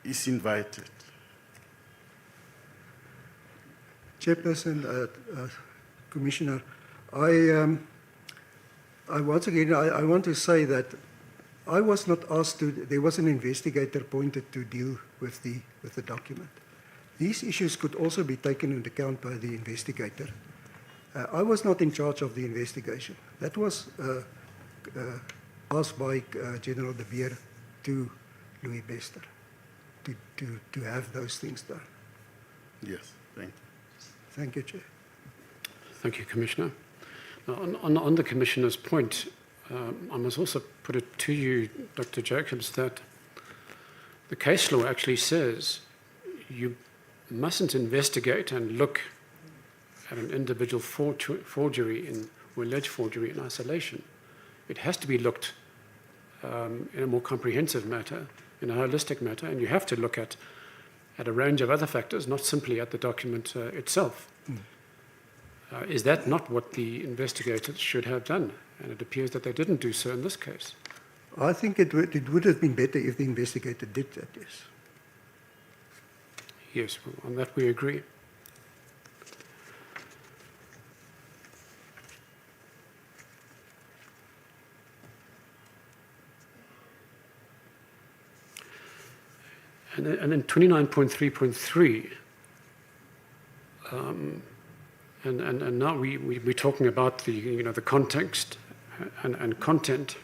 is invited? Chairperson, Commissioner, I once again, I want to say that I was not asked to, there was an investigator appointed to deal with the document. These issues could also be taken into account by the investigator. I was not in charge of the investigation. That was asked by General De Beer to Louis Bester to have those things done. Yes, thank you. Thank you, Chair. Thank you, Commissioner. Now, on the Commissioner's point, I must also put it to you, Dr. Jacobs, that the case law actually says you mustn't investigate and look at an individual forgery or alleged forgery in isolation. It has to be looked in a more comprehensive matter, in a holistic matter, and you have to look at a range of other factors, not simply at the document itself. Is that not what the investigators should have done? And it appears that they didn't do so in this case. I think it would have been better if the investigator did that, yes. Yes, well, on that we agree. And then 29.3.3, and now we're talking about the context and content.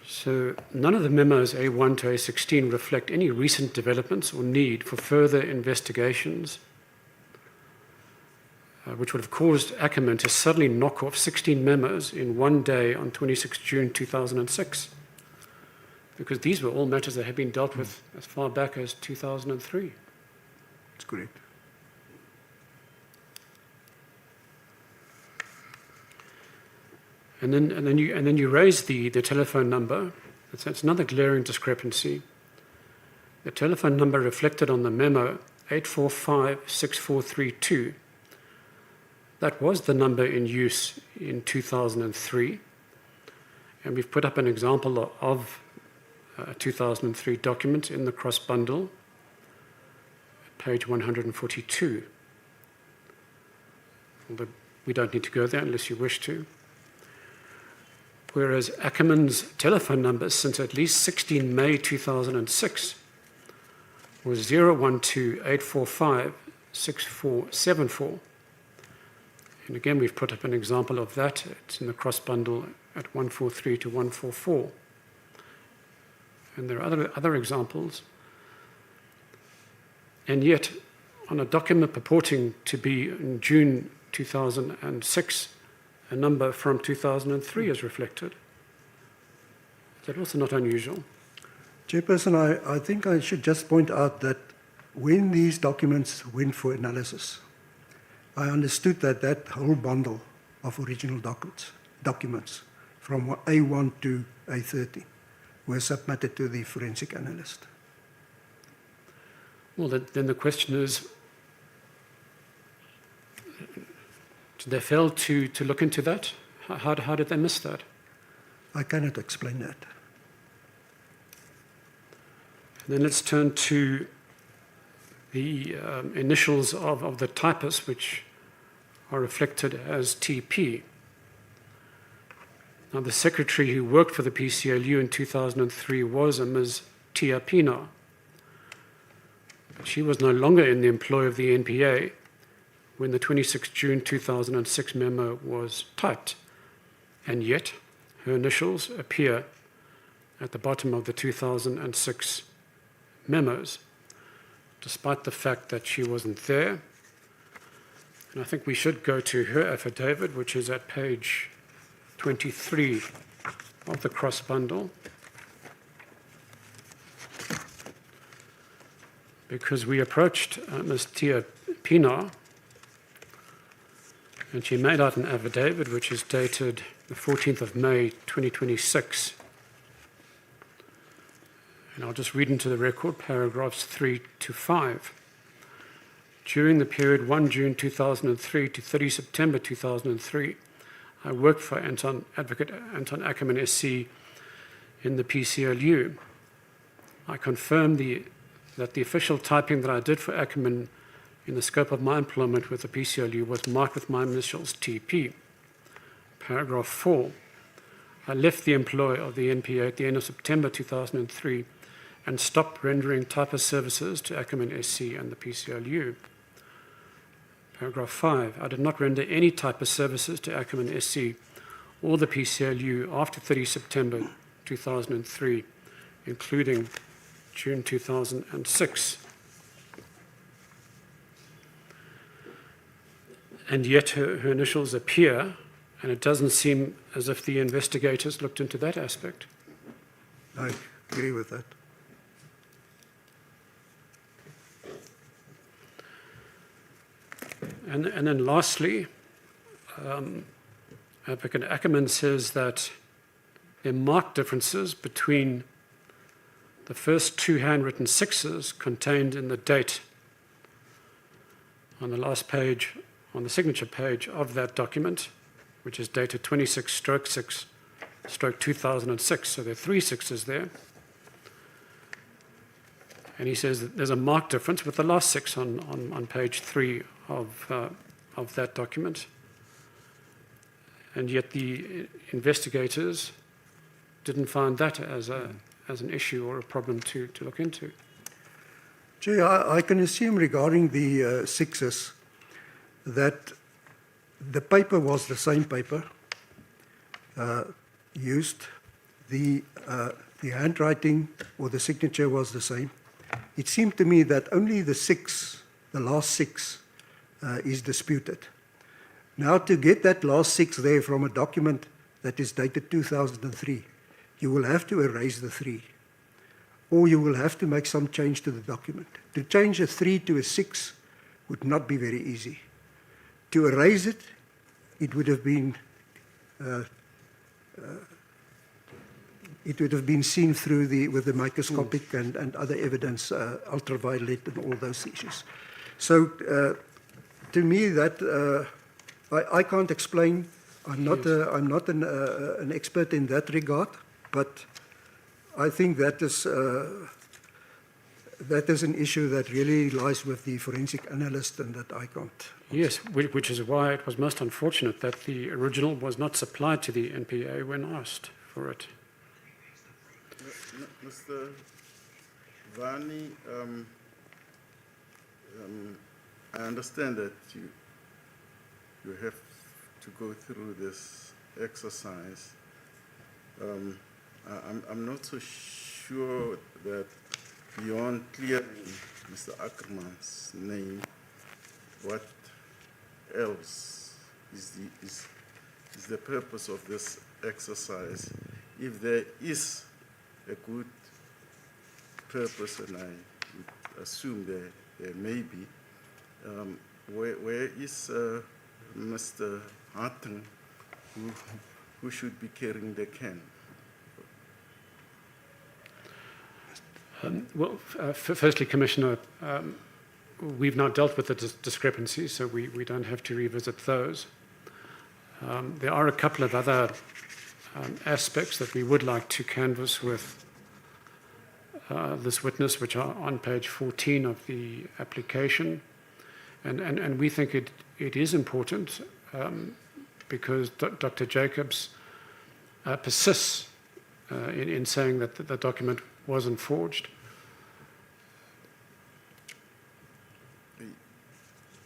So none of the memos A1 to A16 reflect any recent developments or need for further investigations, which would have caused Ackerman to suddenly knock off 16 memos in one day on 26 June 2006, because these were all matters that had been dealt with as far back as 2003. That's correct. And then you raise the telephone number. That's another glaring discrepancy. The telephone number reflected on the memo 845-6432. That was the number in use in 2003, and we've put up an example of a 2003 document in the cross bundle, page 142. Although we don't need to go there unless you wish to. Whereas Ackerman's telephone number since at least 16 May 2006 was 012-845-6474. And again, we've put up an example of that. It's in the cross bundle at 143 to 144. And there are other examples. And yet, on a document purporting to be in June 2006, a number from 2003 is reflected. Is that also not unusual? Chairperson, I think I should just point out that when these documents went for analysis, I understood that whole bundle of original documents from A1 to A30 were submitted to the forensic analyst. Well, then the question is, did they fail to look into that? How did they miss that? I cannot explain that. Then let's turn to the initials of the typist, which are reflected as TP. Now, the secretary who worked for the PCLU in 2003 was a Ms. Tia Pina. She was no longer in the employ of the NPA when the 26 June 2006 memo was typed, and yet her initials appear at the bottom of the 2006 memos, despite the fact that she wasn't there. And I think we should go to her affidavit, which is at page 23 of the cross bundle, because we approached Ms. Tia Pina, and she made out an affidavit which is dated the 14th of May 2026. And I'll just read into the record paragraphs 3 to 5. During the period 1 June 2003 to 30 September 2003, I worked for Advocate Anton Ackerman SC in the PCLU. I confirm that the official typing that I did for Ackerman in the scope of my employment with the PCLU was marked with my initials TP. Paragraph 4. I left the employ of the NPA at the end of September 2003 and stopped rendering typist services to Ackerman SC and the PCLU. Paragraph 5. I did not render any typist services to Ackerman SC or the PCLU after 30 September 2003, including June 2006. And yet her initials appear, and it doesn't seem as if the investigators looked into that aspect. I agree with that. And then lastly, Advocate Ackerman says that there are marked differences between the first two handwritten sixes contained in the date on the last page, on the signature page of that document, which is dated 26/6/2006. So there are 3 sixes there. And he says that there's a marked difference with the last 6 on page 3 of that document. And yet the investigators didn't find that as an issue or a problem to look into. Gee, I can assume regarding the 6s that the paper was the same paper used. The handwriting or the signature was the same. It seemed to me that only the last 6, is disputed. Now, to get that last 6 there from a document that is dated 2003, you will have to erase the 3, or you will have to make some change to the document. To change a 3 to a 6 would not be very easy. To erase it, it would have been seen through with the microscopic and other evidence, ultraviolet and all those issues. So to me, that I can't explain. I'm not an expert in that regard, but I think that is an issue that really lies with the forensic analyst, and that I can't. Yes, which is why it was most unfortunate that the original was not supplied to the NPA when asked for it. Mr. Vani, I understand that you have to go through this exercise. I'm not so sure that beyond clearing Mr. Ackerman's name, what else is the purpose of this exercise? If there is a good purpose, and I would assume there may be, where is Mr. Hatton, who should be carrying the can? Firstly, Commissioner, we've now dealt with the discrepancies, so we don't have to revisit those. There are a couple of other aspects that we would like to canvass with this witness, which are on page 14 of the application. And we think it is important because Dr. Jacobs persists in saying that the document wasn't forged.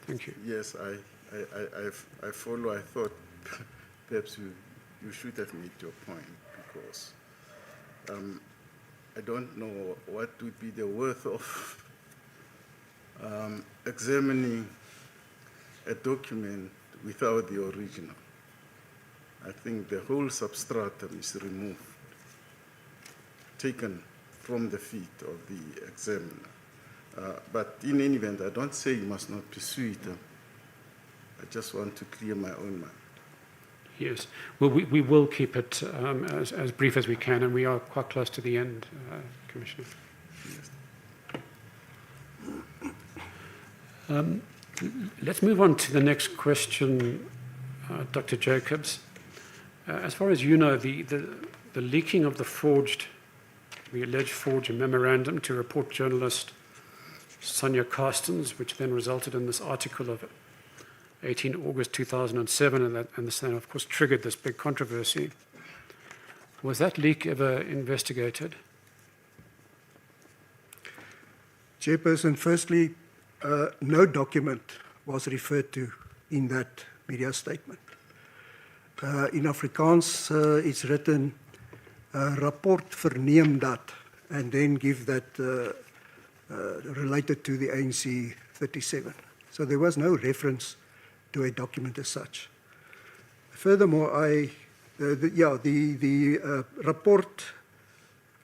Thank you. Yes, I follow. I thought perhaps you should have made your point because I don't know what would be the worth of examining a document without the original. I think the whole substratum is removed, taken from the feet of the examiner. But in any event, I don't say you must not pursue it. I just want to clear my own mind. Yes. Well, we will keep it as brief as we can, and we are quite close to the end, Commissioner. Yes. Let's move on to the next question, Dr. Jacobs. As far as you know, the leaking of the alleged forged memorandum to report journalist Sonia Carstens, which then resulted in this article of 18 August 2007, and this then, of course, triggered this big controversy. Was that leak ever investigated? Chairperson, firstly, no document was referred to in that media statement. In Afrikaans, it's written, rapport verneem dat, and then give that related to the ANC 37. So there was no reference to a document as such. Furthermore, the report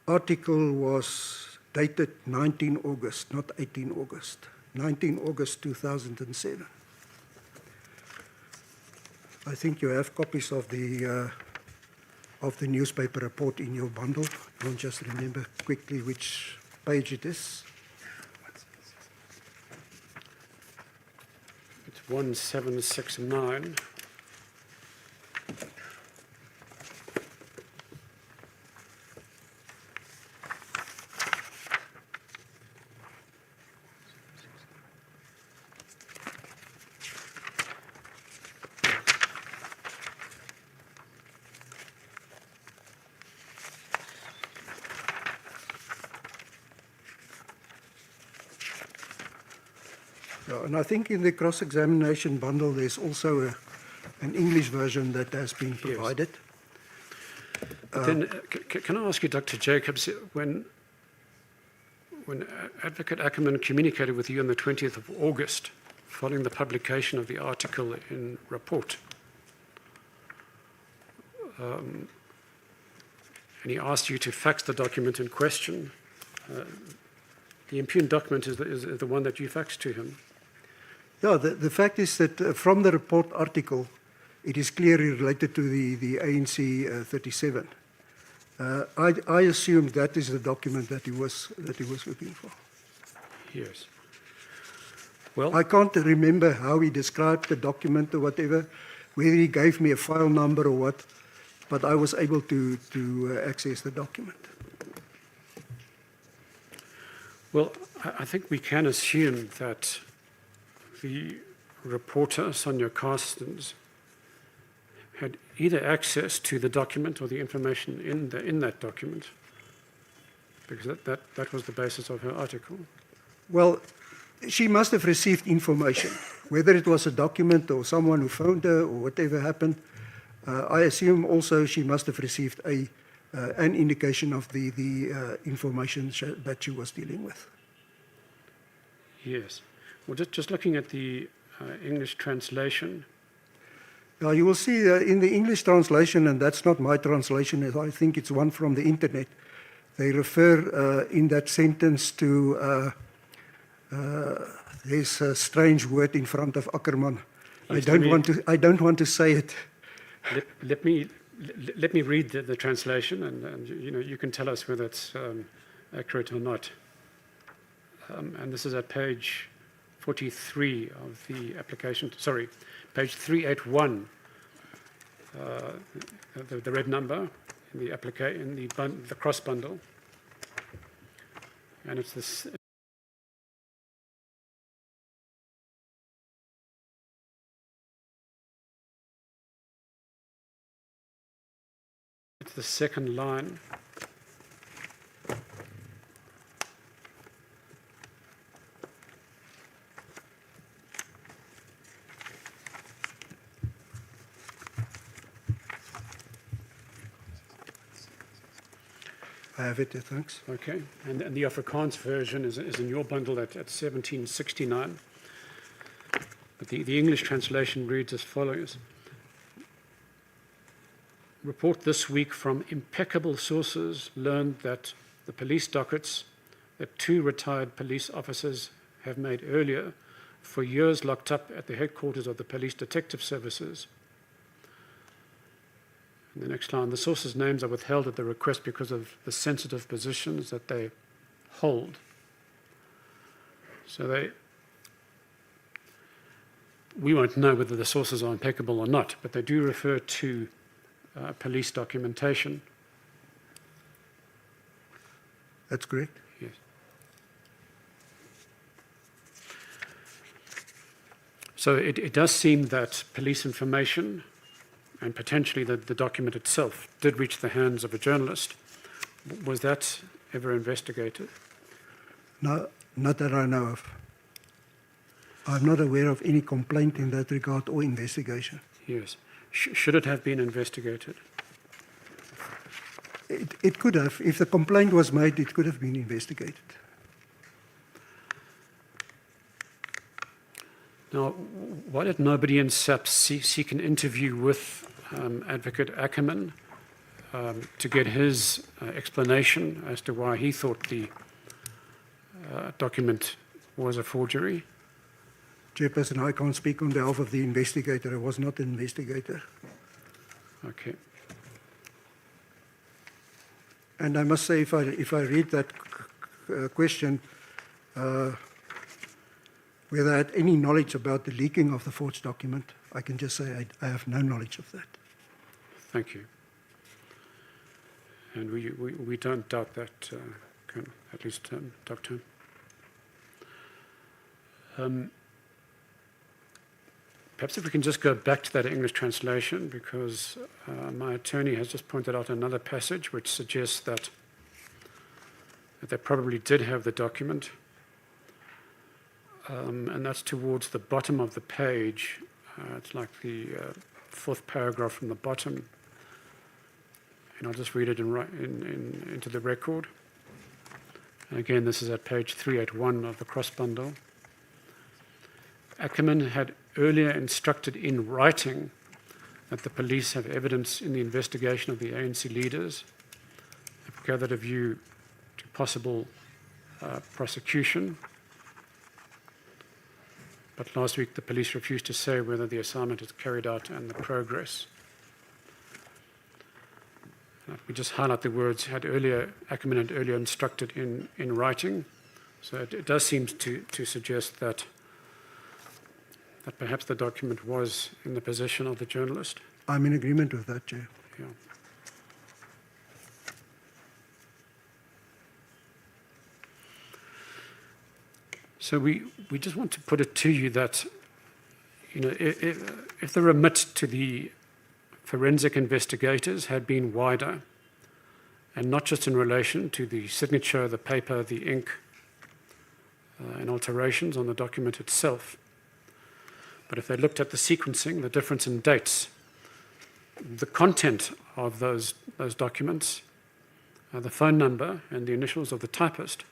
article was dated 19 August, not 18 August, 19 August 2007. I think you have copies of the newspaper report in your bundle. Don't just remember quickly which page it is. It's 1769. And I think in the cross-examination bundle, there's also an English version that has been provided. But then, can I ask you, Dr. Jacobs, when Advocate Ackerman communicated with you on the 20th of August, following the publication of the article in Report, and he asked you to fax the document in question, the impugned document is the one that you faxed to him. Yeah, the fact is that from the report article, it is clearly related to the ANC 37. I assume that is the document that he was looking for. Yes. Well, I can't remember how he described the document or whatever, whether he gave me a file number or what, but I was able to access the document. well, I think we can assume that the reporter, Sonia Carstens, had either access to the document or the information in that document, because that was the basis of her article. Well, she must have received information, whether it was a document or someone who phoned her or whatever happened. I assume also she must have received an indication of the information that she was dealing with. Yes. Well, just looking at the English translation. Now, you will see in the English translation, and that's not my translation, I think it's one from the internet, they refer in that sentence to, there's a strange word in front of Ackerman. Yes, I don't want to say it. Let me read the translation, and you can tell us whether it's accurate or not. And this is at page 43 of the application. Sorry, page 381. The red number in the cross bundle. And it's this. It's the second line. I have it, thanks. Okay, and the Afrikaans version is in your bundle at 1769. But the English translation reads as follows. Report this week from impeccable sources learned that the police dockets that 2 retired police officers have made earlier, for years locked up at the headquarters of the police detective services. In the next line, the sources' names are withheld at the request because of the sensitive positions that they hold. So we won't know whether the sources are impeccable or not, but they do refer to police documentation. That's correct. Yes. So it does seem that police information and potentially the document itself did reach the hands of a journalist. Was that ever investigated? No, not that I know of. I'm not aware of any complaint in that regard or investigation. Yes. Should it have been investigated? It could have. If the complaint was made, it could have been investigated. Now, why did nobody in SAPS seek an interview with Advocate Ackerman to get his explanation as to why he thought the document was a forgery? Chairperson, I can't speak on behalf of the investigator. I was not an investigator. Okay. And I must say, if I read that question, whether I had any knowledge about the leaking of the forged document, I can just say I have no knowledge of that. Thank you. And we don't doubt that, at least Dr. Perhaps if we can just go back to that English translation, because my attorney has just pointed out another passage which suggests that they probably did have the document. And that's towards the bottom of the page. It's like the 4th paragraph from the bottom. And I'll just read it into the record. And again, this is at page 381 of the cross bundle. Ackerman had earlier instructed in writing that the police have evidence in the investigation of the ANC leaders, have gathered a view to possible prosecution. But last week the police refused to say whether the assignment is carried out and the progress. We just highlight the words Ackerman had earlier instructed in writing. So it does seem to suggest that perhaps the document was in the possession of the journalist. I'm in agreement with that, Chair. Yeah. So we just want to put it to you that, if the remit to the forensic investigators had been wider, and not just in relation to the signature, the paper, the ink, and alterations on the document itself, but if they looked at the sequencing, the difference in dates, the content of those documents, the phone number and the initials of the typist,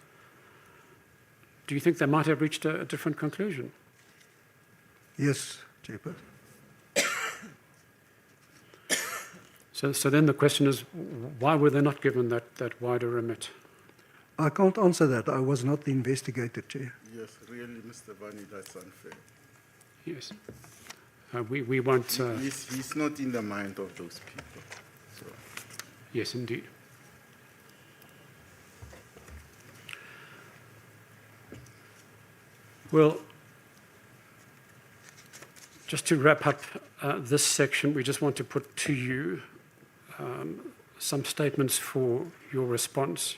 do you think they might have reached a different conclusion? Yes, Chairperson. So then the question is, why were they not given that wider remit? I can't answer that. I was not the investigator, Chair. Yes, really, Mr. Bani, that's unfair. Yes. We won't... He's not in the mind of those people. So. Yes, indeed. Well, just to wrap up this section, we just want to put to you some statements for your response.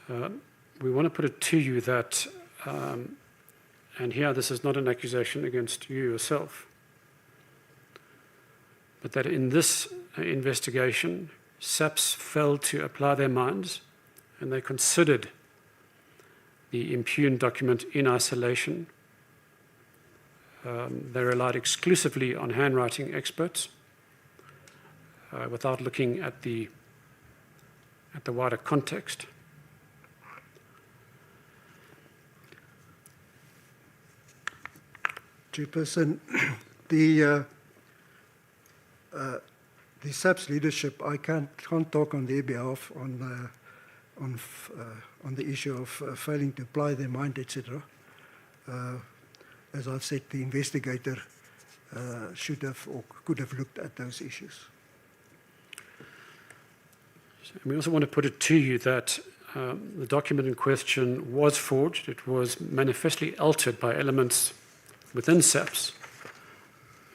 we want to put it to you that, and here this is not an accusation against you yourself, but that in this investigation, SAPS failed to apply their minds and they considered the impugned document in isolation. They relied exclusively on handwriting experts without looking at the wider context. Chairperson, the SAPS leadership, I can't talk on their behalf on the issue of failing to apply their mind, etc. As I've said, the investigator should have or could have looked at those issues. We also want to put it to you that the document in question was forged. It was manifestly altered by elements within SAPS.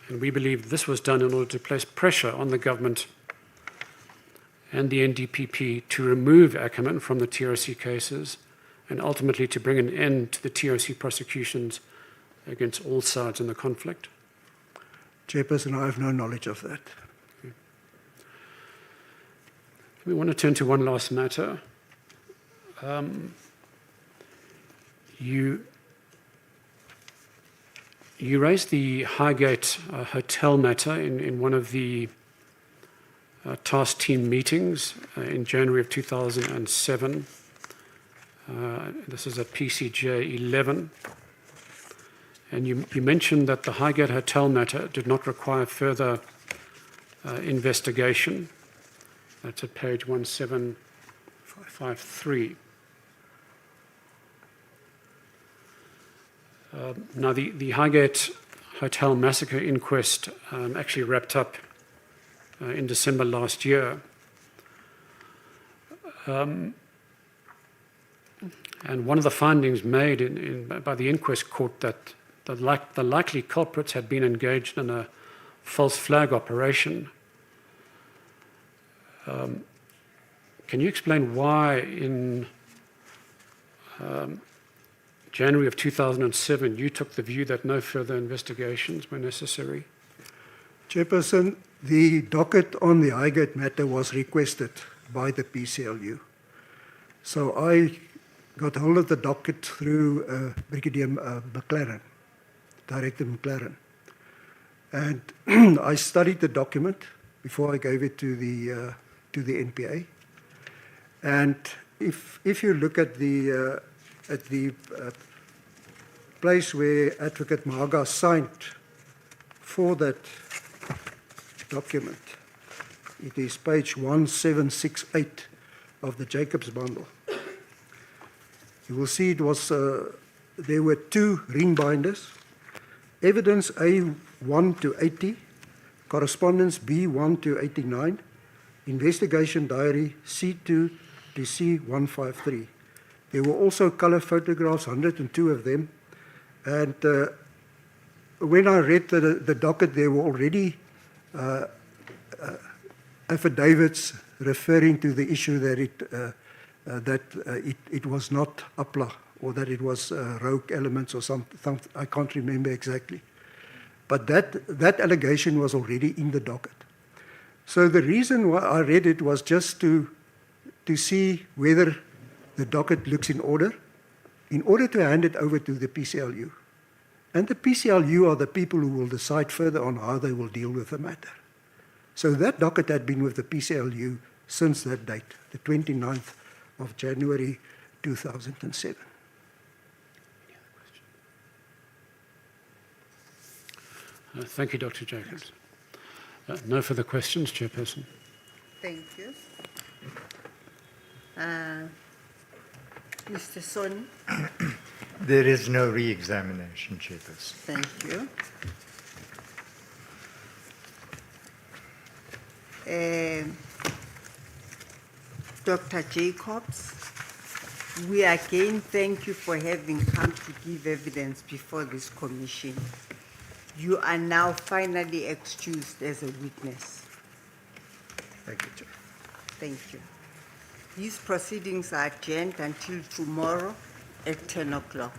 And we believe this was done in order to place pressure on the government and the NDPP to remove Ackerman from the TRC cases and ultimately to bring an end to the TRC prosecutions against all sides in the conflict. Chairperson, I have no knowledge of that. We want to turn to one last matter. You raised the Highgate Hotel matter in one of the task team meetings in January of 2007. This is at PCJ 11. And you mentioned that the Highgate Hotel matter did not require further investigation. That's at page 1753. Now, the Highgate Hotel massacre inquest actually wrapped up in December last year. And one of the findings made by the inquest court that the likely culprits had been engaged in a false flag operation. Can you explain why in January of 2007 you took the view that no further investigations were necessary? Chairperson, the docket on the Highgate matter was requested by the PCLU. So I got hold of the docket through Brigadier McLaren, Director McLaren. And I studied the document before I gave it to the NPA. And if you look at the place where Advocate Maga signed for that document, it is page 1768 of the Jacobs bundle. You will see it was there were two ring binders, evidence A1 to 80, correspondence B1 to 89, investigation diary C2 to C153. There were also color photographs, 102 of them. And when I read the docket, there were already affidavits referring to the issue that it was not APLA or that it was rogue elements or something. I can't remember exactly. But that allegation was already in the docket. So the reason why I read it was just to see whether the docket looks in order to hand it over to the PCLU. And the PCLU are the people who will decide further on how they will deal with the matter. So that docket had been with the PCLU since that date, the 29th of January 2007. Thank you, Dr. Jacobs. No further questions, Chairperson. Thank you. Mr. Soni, There is no re-examination, Chairperson. thank you. Dr. Jacobs, we again thank you for having come to give evidence before this commission. You are now finally excused as a witness. Thank you, Chair. Thank you. These proceedings are adjourned until tomorrow at 10 o'clock.